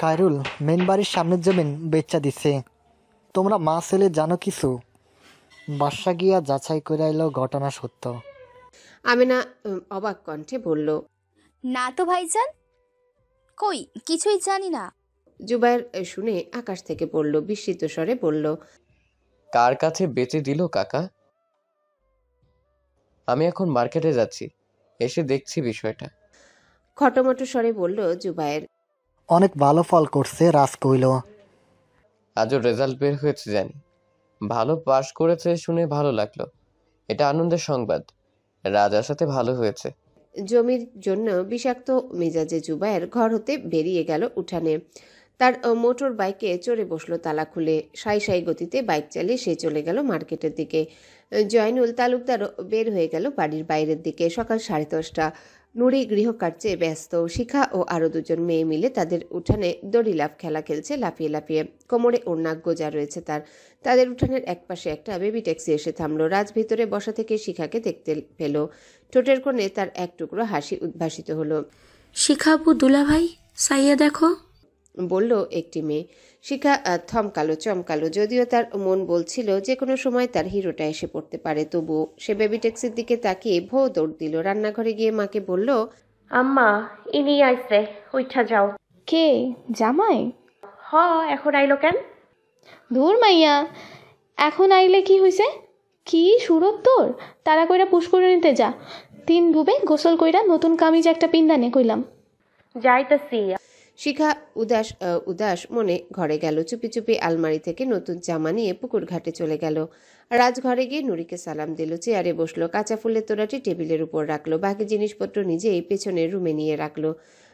খায়রুল মেন বাড়ির সামনের জমিন বেচা দিছে। তোমরা মা ছেলে জানো কিছু? বাসা গিয়া যাচাই করে এলো ঘটনা সত্য। আমিনা অবাক কণ্ঠে বলল, না তো ভাইজান, কই কিছুই জানি না। জুবাইর শুনে আকাশ থেকে পড়ল, বিস্মিত স্বরে বলল, কার কাছে বেচে দিল কাকা? আমি এখন মার্কেটে যাচ্ছি, এসে দেখছি বিষয়টা। খটোমটো স্বরে বলল জুবাইর। অনেক ভালো ফল করছে রাজ কইল। আজও রেজাল্ট বের হয়েছে জানি, ভালো পাশ করেছে শুনে ভালো লাগলো। এটা আনন্দের সংবাদ, রাজার সাথে ভালো হয়েছে। জমির জন্য বিষাক্ত মেজাজে জুবাইর ঘর হতে বেরিয়ে গেল উঠানে। তার মোটর বাইকে চড়ে বসলো তালা খুলে। সাই সাই গতিতে বাইক চালিয়ে সে চলে গেল মার্কেটের দিকে। জয়নুল তালুকদার বের হয়ে গেল বাড়ির বাইরের দিকে। সকাল 10:30। নুরি গৃহকার্যে ব্যস্ত। শিখা ও আরো দুজন মেয়ে মিলে তাদের উঠানে দড়ি লাফ খেলা খেলছে লাফিয়ে লাফিয়ে। কোমরে ওড়না গোজা রয়েছে তাদের উঠানের একপাশে একটা বেবি ট্যাক্সি এসে থামলো। রাজ ভিতরে বসা থেকে শিখাকে দেখতে পেল। ঠোঁটের কোণে তার এক টুকরো হাসি উদ্ভাসিত হলো। শিখাবু দুলাভাই, সাইয়া দেখো, বলল একটি মেয়ে। শিখা থমকালো, চমকালো। যদিও তার মন বলছিল যে কোনো সময় তার হিরোটা এসে পড়তে পারে, তবুও সে বেবি ট্যাক্সির দিকে তাকিয়ে ভো দৌড় দিল। রান্নাঘরে গিয়ে মাকে বলল, আম্মা ইনি আইছে, উঠা যাও। কে? জামাই? হ, এখন আইলো কেন? ধুর মাইয়া, এখন আইলে কি হইছে? কি সুরত তোর! তারা কইরা পুষ্করিণীতে যা, 3 ডুবে গোসল কইরা নতুন কামিজ একটা পিন্দানে কইলাম। যাইতাছি। শিখা উদাস মনে ঘরে গেল। চুপি চুপি আলমারি থেকে নতুন জামা নিয়ে পুকুর ঘাটে চলে গেল। রাজঘরে গিয়ে নুরিকে সালাম দিল। চেয়ারে বসলো। কাঁচা ফুলের তোড়াটি টেবিলের উপর রাখলো। বাকি জিনিসপত্র নিজেই পেছনের রুমে নিয়ে রাখলো।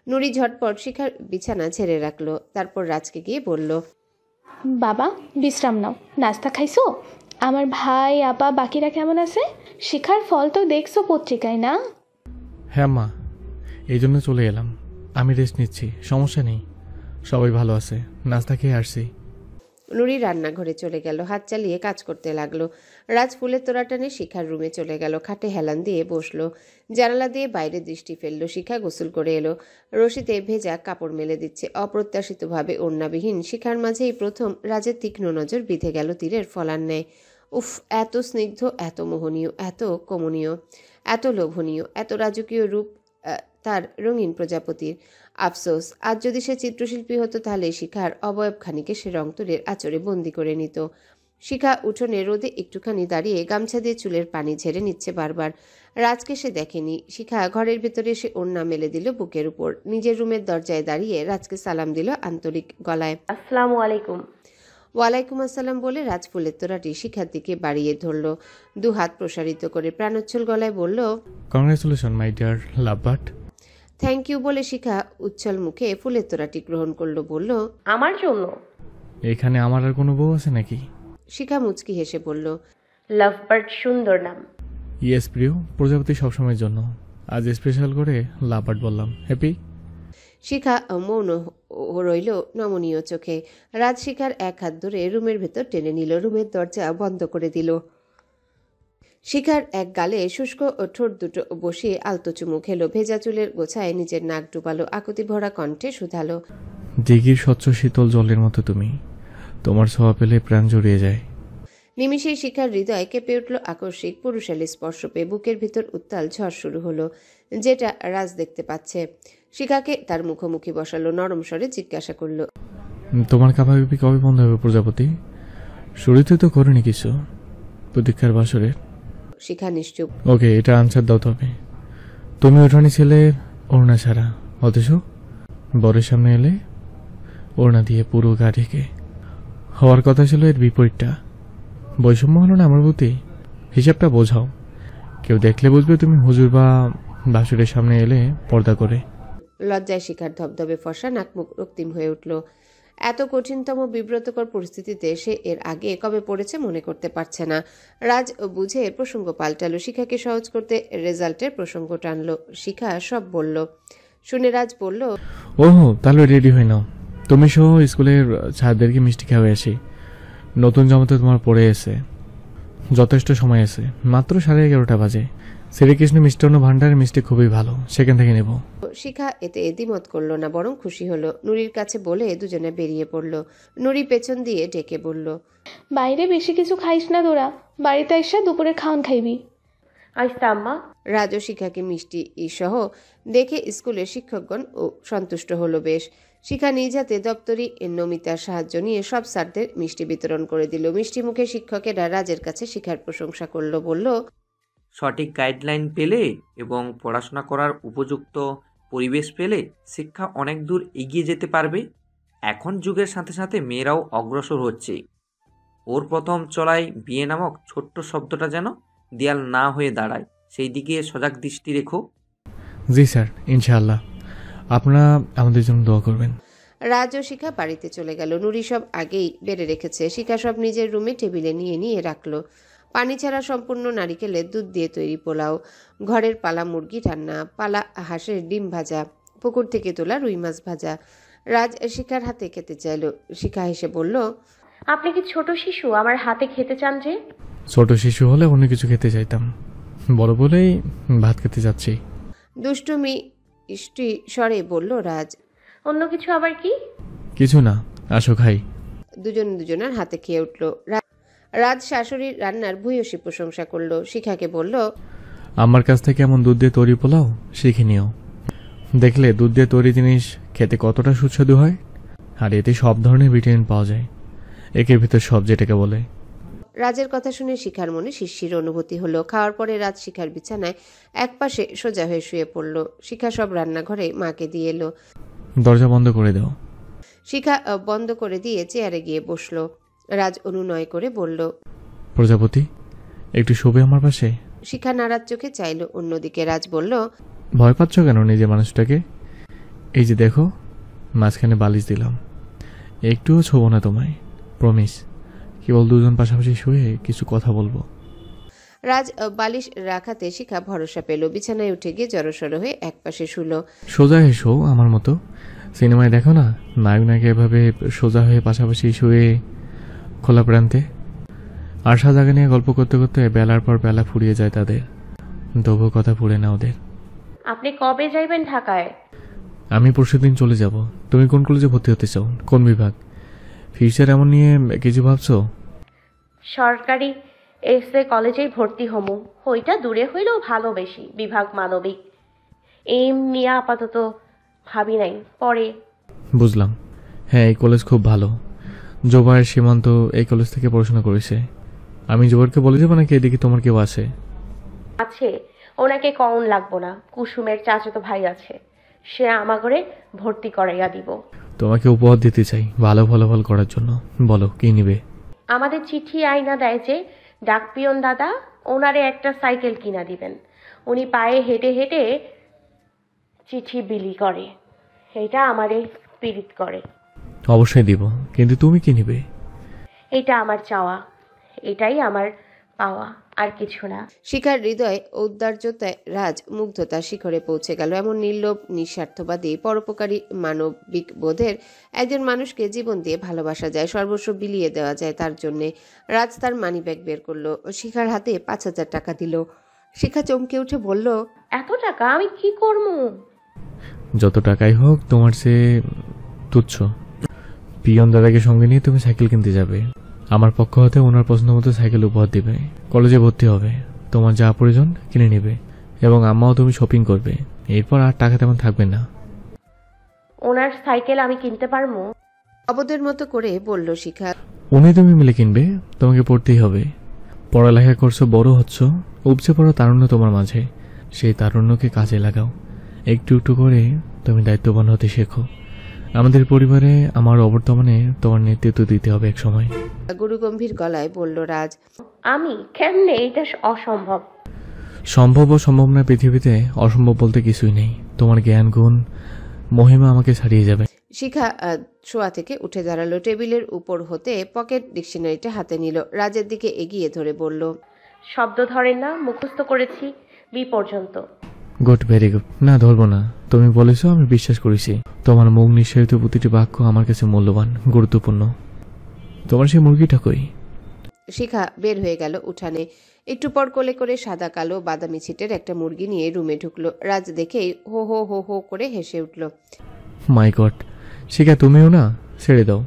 নুরি ঝটপট শিখার বিছানা ছেড়ে রাখলো। তারপর রাজকে গিয়ে বলল, বাবা বিশ্রাম নাও, নাস্তা খাইছো? আমার ভাই আপা বাকিরা কেমন আছে? শিখার ফল তো দেখছো পত্রিকায়, না? হ্যাঁ মা, এই জন্য চলে এলাম। আমি রেস্ট নিচ্ছি, সমস্যা নেই, সবাই ভালো আছে, নাস্তা খেয়ে আসছি। নুরি রান্নাঘরে চলে গেল। হাত চালিয়ে কাজ করতে লাগলো। রাজ ফুলের তোড়া টানে শিখার রুমে চলে গেল। খাটে হেলান দিয়ে বসলো। জানালা দিয়ে বাইরে দৃষ্টি ফেললো। শিখা গোসল করে এলো। রশিতে ভেজা কাপড় মেলে দিচ্ছে। অপ্রত্যাশিতভাবে ওড়নাবিহীন শিখার মাঝেই প্রথম রাজের তীক্ষ্ণ নজর বিঁধে গেল তীরের ফলার ন্যায়। উফ, এত স্নিগ্ধ, এত মোহনীয়, এত কমনীয়, এত লোভনীয়, এত রাজকীয় রূপ তার রঙিন প্রজাপতির। আফসোস, আজ যদি সে চিত্রশিল্পী হতো তাহলে শিখার অবয়বখানিকে সে রংতুরের আঁচড়ে বন্দি করে নিত। শিখা উঠোনে রোদে একটুখানি দাঁড়িয়ে গামছা দিয়ে চুলের পানি ঝেড়ে নিচ্ছে বারবার। রাজকে সে দেখেনি। শিখা ঘরের ভেতরে এসে ওড়না মেলে দিল বুকের উপর। নিজের রুমের দরজায় দাঁড়িয়ে রাজকে সালাম দিল আন্তরিক গলায়। আসসালামু আলাইকুম। ওয়ালাইকুম আসসালাম বলে রাজ ফুলের তোড়াটি শিখার দিকে বাড়িয়ে ধরল। 2 হাত প্রসারিত করে প্রাণোচ্ছল গলায় বলল, congratulation my dear lovebird. Thank you বলে শিখা উচ্ছল মুখে ফুলের তোড়াটি গ্রহণ করলো। বলল, আমার জন্য? এখানে আমার আর কোনো বউ আছে নাকি? শিখা মুচকি হেসে বলল, লাভবার্ড সুন্দর নাম। ইয়েস প্রিয়, প্রজাপতি সবসময়ের জন্য। আজ স্পেশাল করে লাভবার্ড বললাম। হ্যাপি? শিখা মৌন রইল নমনীয় চোখে। রাজ শিখার এক হাত ধরে রুমের ভেতর টেনে নিল। রুমের দরজা বন্ধ করে দিল। শিখার এক গালে শুষ্ক ঠোঁট দুটো বসিয়ে আলতো চুমু খেলো। ভেজা চুলের গোছায় নিজের নাক ডুবালো। আকুতি ভরা কণ্ঠে শুধালো, দিঘির স্বচ্ছ শীতল জলের মতো তুমি, তোমার ছোঁয়া পেলে প্রাণ জড়িয়ে যায়। নিমিষেই শিখার হৃদয় কেঁপে উঠল আকস্মিক পুরুষালী স্পর্শ পেয়ে। বুকের ভিতর উত্তাল ঝড় শুরু হলো, যেটা রাজ দেখতে পাচ্ছে। শিখাকে তার মুখোমুখি বসালো। নরম স্বরে জিজ্ঞাসা করলো, তোমার কাপাকাপি কবে বন্ধ হবে প্রজাপতি? শুরুতে তো করিনি কিছু, প্রতীক্ষার বাসরে। শিখা নিশ্চুপ। ওকে, এটা আনসার দাও তবে। তুমি ওঠানি ছেলে ওড়না ছাড়া, অথচ বরের সামনে এলে ওড়না দিয়ে পুরো গা ঢেকে। হওয়ার কথা ছিল এর বিপরীতটা। বৈষম্য হলো না আমার প্রতি? হিসাবটা বোঝাও। কেউ দেখলে বুঝবে তুমি হুজুর বা বাসুরের সামনে এলে পর্দা করে। লজ্জায় শিখার ধবধবে ফর্সা নাক মুখ রক্তিম হয়ে উঠল। এত কঠিনতম বিব্রতকর পরিস্থিতিতে সে এর আগে কবে পড়েছে মনে করতে পারছে না। রাজ বুঝে প্রসঙ্গ পাল্টালো। শিখাকে সহজ করতে রেজাল্টের প্রসঙ্গ টানলো। শিখা সব বলল। শুনে রাজ বলল, ওহো, তাহলে রেডি হয়ে নাও। তুমি সহ স্কুলের ছাত্রদেরকে মিষ্টি খাওয়াই আসি। নতুন জামাতে তোমার পড়ে এসে যথেষ্ট সময় আছে, মাত্র 11:30 বাজে। শ্রীকৃষ্ণ মিষ্টান্ন ভান্ডারের মিষ্টি খুবই ভালো, সেখান থেকে নেব। শিখা এতে দ্বিমত করলো না, বরং খুশি হলো। নুরির কাছে বলে দুজনে বেরিয়ে পড়লো। নুরি পেছন দিয়ে ডেকে বলল, বাইরে বেশি কিছু খাইস না তোরা, বাড়িতে এসে দুপুরের খাওয়ান খাইবি। আইসা আম্মা। রাজ ও শিখাকে মিষ্টি সহ দেখে স্কুলের শিক্ষকগণ সন্তুষ্ট হলো বেশ। শিখা নিজ হাতে দপ্তরি নমিতার সাহায্য নিয়ে সব স্যারদের মিষ্টি বিতরণ করে দিল। মিষ্টি মুখে শিক্ষকেরা রাজের কাছে শিখার প্রশংসা করলো। বলল, সঠিক গাইডলাইন পেলে এবং পড়াশোনা করার উপযুক্ত পরিবেশ পেলে শিক্ষা অনেক দূর এগিয়ে যেতে পারবে। এখন যুগের সাথে সাথে মেয়েরাও অগ্রসর হচ্ছে। ওর প্রথম চলায় বিয়ে নামক ছোট্ট শব্দটা যেন দেয়াল না হয়ে দাঁড়ায়, সেই দিকে সজাগ দৃষ্টি রেখো। জি স্যার, ইনশাআল্লাহ। আপনারা আমাদের জন্য দোয়া করবেন। রাজ ও শিখা বাড়িতে চলে গেল। নুরি সব আগেই বেড়ে রেখেছে। শিখা সব নিজের রুমে টেবিলে নিয়ে নিয়ে রাখলো। পানি ছাড়া সম্পূর্ণ নারিকেলের দুধ দিয়ে তৈরি পোলাও, ঘরের পালা মুরগি রান্না, পালা হাঁসের ডিম ভাজা, পুকুর থেকে তোলা রুই মাছ ভাজা। রাজ শিখার হাতে খেতে চাইল। শিখা হেসে বলল, আপনি কি ছোট শিশু আমার হাতে খেতে চান যে? ছোট শিশু হলে অন্য কিছু খেতে চাইতাম, বড় বলেই ভাত খেতে যাচ্ছি। দুষ্টুমি ইষ্টি স্বরে বলল রাজ। অন্য কিছু আবার কি? কিছু না, আসো খাই। দুজনের হাতে খেয়ে উঠল। রাজ শাশুড়ির রান্নার ভূয়সী প্রশংসা করলো। শিখাকে বলল, আমার কাছ থেকে এমন দুধ দিয়ে তৈরি পোলাও শিখে নিও। দেখলে দুধ দিয়ে তৈরি জিনিস খেতে কতটা সুস্বাদু হয়, আর এতে সব ধরনের ভিটামিন পাওয়া যায়, একের ভিতর সব যেটাকে বলে। রাজের কথা শুনে শিখার মনে শিরশির অনুভূতি হলো। খাওয়ার পরে রাজ শিখার বিছানায় একপাশে সোজা হয়ে শুয়ে পড়ল। শিখা সব রান্নাঘরে মাকে দিয়ে এলো। দরজা বন্ধ করে দাও। শিখা বন্ধ করে দিয়ে চেয়ারে গিয়ে বসলো। রাজ অনুনয় করে বলল, প্রজাপতি একটু শোবে আমার পাশে। শিখা নারাজ চোখে চাইল অন্যদিকে। রাজ বলল, ভয় পাচ্ছ কেন নিজে মানুষটাকে? এই যে দেখো, মাঝখানে বালিশ দিলাম, একটুও ছোবো না তোমায়, প্রমিস। কেবল দুজন পাশাপাশি শুয়ে কিছু কথা বলবো। রাজ বালিশ রাখাতে শিখা ভরসা পেল। বিছানায় উঠে গিয়ে জড়সড় হয়ে একপাশে শুলো। সোজা হয়ে শো আমার মতো। সিনেমায় দেখো না, নায়ক নায়িকা এভাবে সোজা হয়ে পাশাপাশি শুয়ে খোলা প্রান্তে, আশা জায়গা নিয়ে গল্প করতে করতে বেলার পর বেলা ফুরিয়ে যায় তাদের, তবু কথা ফুরে না ওদের। আপনি কবে যাইবেন ঢাকায়? আমি পরশুদিন চলে যাব। তুমি কোন কলেজে ভর্তি হতে চাও, কোন বিভাগ? ফিউচার এমন নিয়ে কিছু ভাবছো? সরকারি এসএ কলেজেই ভর্তি হমু। ওইটা দূরে হইলেও ভালো, বেশি বিভাগ মানবিক। এম নিয়ে আপাতত ভাবি নাই, পরে। বুঝলাম। হ্যাঁ, এই কলেজ খুব ভালো। জোবায়ের সীমান্ত এই কলেজ থেকে পড়াশোনা করেছে। আমি জোবারকে বলে যাবো নাকি এদিকে তোমার কেউ আছে? আছে, ওনাকে কউন লাগবো না। কুসুমের চাচাতো ভাই আছে, সে আমাগরে ভর্তি করাইয়া দিব। তোমাকে উপহার দিতে চাই ভালো ফলাফল করার জন্য। বলো কি নিবে? আমাদের চিঠি আইনা দেয় যে ডাকপিয়ন দাদা ওনারে একটা সাইকেল কিনা দিবেন। উনি পায়ে হেঁটে হেঁটে চিঠি বিলি করে, এটা আমারে পীড়িত করে। অবশ্যই দিব, কিন্তু তুমি কি নিবে? এটা আমার চাওয়া, এটাই আমার পাওয়া, আর কিছু না। শিখার হৃদয় ঔদার্যতায় রাজ মুগ্ধতার শিখরে পৌঁছে গেল। এমন নির্লোভ, নিঃস্বার্থবাদী, পরোপকারী মানবিক বোধের একজন মানুষকে জীবন দিয়ে ভালোবাসা যায়, সর্বস্ব বিলিয়ে দেওয়া যায় তার জন্যে। রাজ তার মানিব্যাগ বের করলো, শিখার হাতে 5,000 টাকা দিল। শিখা চমকে উঠে বলল, এত টাকা আমি কি করবো? যত টাকাই হোক তোমার সে তুচ্ছ। পিয়ন দাদাকে সঙ্গে নিয়ে তুমি সাইকেল কিনতে যাবে। আমার পক্ষ হতে ওনার পছন্দ মতো সাইকেল উপহার দিবে। কলেজে ভর্তি হবে, তোমার যা প্রয়োজন কিনে নেবে, এবং আম্মাও তুমি শপিং করবে। এরপর আর টাকা তেমন থাকবে না। ওনার সাইকেল আমি কিনতে পারবো? অবদের মতো করে বলল শিখা। উনি তুমি মিলে কিনবে, তোমাকে পড়তেই হবে। পড়ালেখা করছো, বড় হচ্ছ, উপচে পড়া তারুণ্য তোমার মাঝে, সেই তারুণ্যকে কাজে লাগাও। একটু একটু করে তুমি দায়িত্ববান হতে শেখো। আমাদের পরিবারে আমার অবর্তমানে তোমার নেতৃত্ব দিতে হবে এক সময়। গুরুগম্ভীর গলায় বলল রাজ। আমি কেমনে? এটা অসম্ভব। সম্ভব ও সম্ভব না, পৃথিবীতে অসম্ভব বলতে কিছুই নেই। তোমার জ্ঞান গুণ মহিমা আমাকে ছাড়িয়ে যাবে। শিখা শোয়া থেকে উঠে দাঁড়ালো। টেবিলের উপর হতে পকেট ডিকশনারিটা হাতে নিল। রাজের দিকে এগিয়ে ধরে বলল, শব্দ ধরেন না, মুখস্থ করেছি বি পর্যন্ত। Good, very good. না, ধরবো না। তুমি বলেছো, আমি বিশ্বাস করেছি। তোমার মুখ নিঃসারিত প্রতিটি বাক্য আমার কাছে মূল্যবান, গুরুত্বপূর্ণ। তোমার সেই মুরগিটা কই? শিখা বের হয়ে গেল উঠানে। একটু পর কোলে করে সাদা কালো বাদামি ছিটের একটা মুরগি নিয়ে রুমে ঢুকলো। রাজ দেখেই হো হো হো হো করে হেসে উঠল। মাই গড, শিখা তুমিও না? ছেড়ে দাও।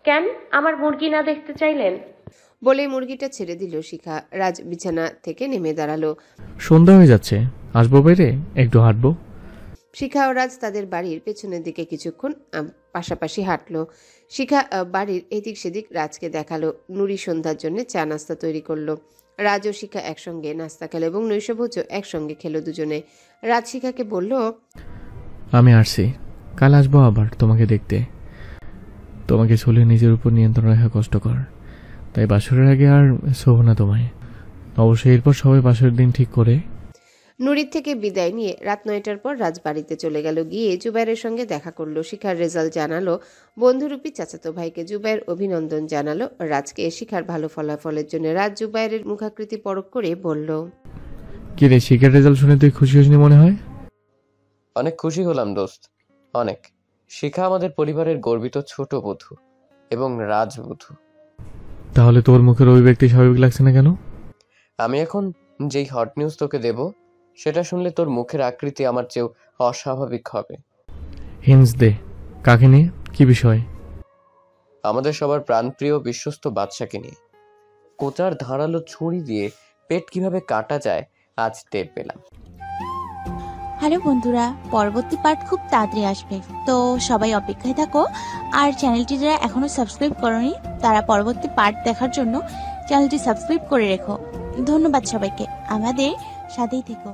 কেন, আমার মুরগি না দেখতে চাইলেন? বলে মুরগিটা ছেড়ে দিল শিখা। রাজ বিছানা থেকে নেমে দাঁড়ালো। সন্ধ্যা হয়ে যাচ্ছে, আসবো বাইরে, একটু হাঁটবো। শিখা ও রাজ তাদের বাড়ির পেছনের দিকে কিছুক্ষণ পাশাপাশি হাঁটলো। শিখা বাড়ির এদিক সেদিক রাজকে দেখালো। নুরি সন্ধ্যার জন্য চা নাস্তা তৈরি করলো। রাজ ও শিখা একসঙ্গে নাস্তা খেলো এবং নৈশভোজও একসঙ্গে খেলো দুজনে। রাজ শিখাকে বলল, আমি আসছি, কাল আসবো আবার তোমাকে দেখতে। তোমাকে চলে নিজের উপর নিয়ন্ত্রণ রাখা কষ্টকর, তাই বাসরের আগে আর শোভ না তোমায়। অবশ্যই এরপর সবাই বাসরের দিন ঠিক করে। নুরির থেকে বিদায় নিয়ে রাত 9টার পর রাজ বাড়িতে চলে গেল। গিয়ে জুবাইরের সঙ্গে দেখা করলো। শিখার রেজাল্ট জানালো বন্ধুরূপী চাচাতো ভাইকে। জুবাইর অভিনন্দন জানালো রাজকে শিখার ভালো ফলাফলের জন্য। রাজ জুবাইরের মুখাকৃতি পরখ করে বলল, কি রে, শিখার রেজাল্ট শুনে তুই খুশি হসনি মনে হয়? অনেক খুশি হলাম দোস্ত, অনেক। শিখা আমাদের পরিবারের গর্বিত ছোট বধূ এবং রাজবধূ। তাহলে তোর মুখের অভিব্যক্তি স্বাভাবিক লাগছে না কেন? আমি এখন যেই হট নিউজ তোকে দেব সেটা শুনলে তোর মুখের আকৃতি আমার চেয়েও অস্বাভাবিক হবে। হিন্স দে, কাকে নিয়ে, কি বিষয়? আমাদের সবার প্রাণপ্রিয় বিশ্বস্ত বাদশাকে নিয়ে। কোচার ধারালো ছুরি দিয়ে পেট কিভাবে কাটা যায় আজ টের পেলাম। হ্যালো বন্ধুরা, পরবর্তী পার্ট খুব তাড়াতাড়ি আসবে, তো সবাই অপেক্ষায় থাকো। আর চ্যানেলটি যারা এখনো সাবস্ক্রাইব করোনি তারা পরবর্তী পার্ট দেখার জন্য চ্যানেলটি সাবস্ক্রাইব করে রেখো। ধন্যবাদ সবাইকে, আমাদের সাথেই থেকো।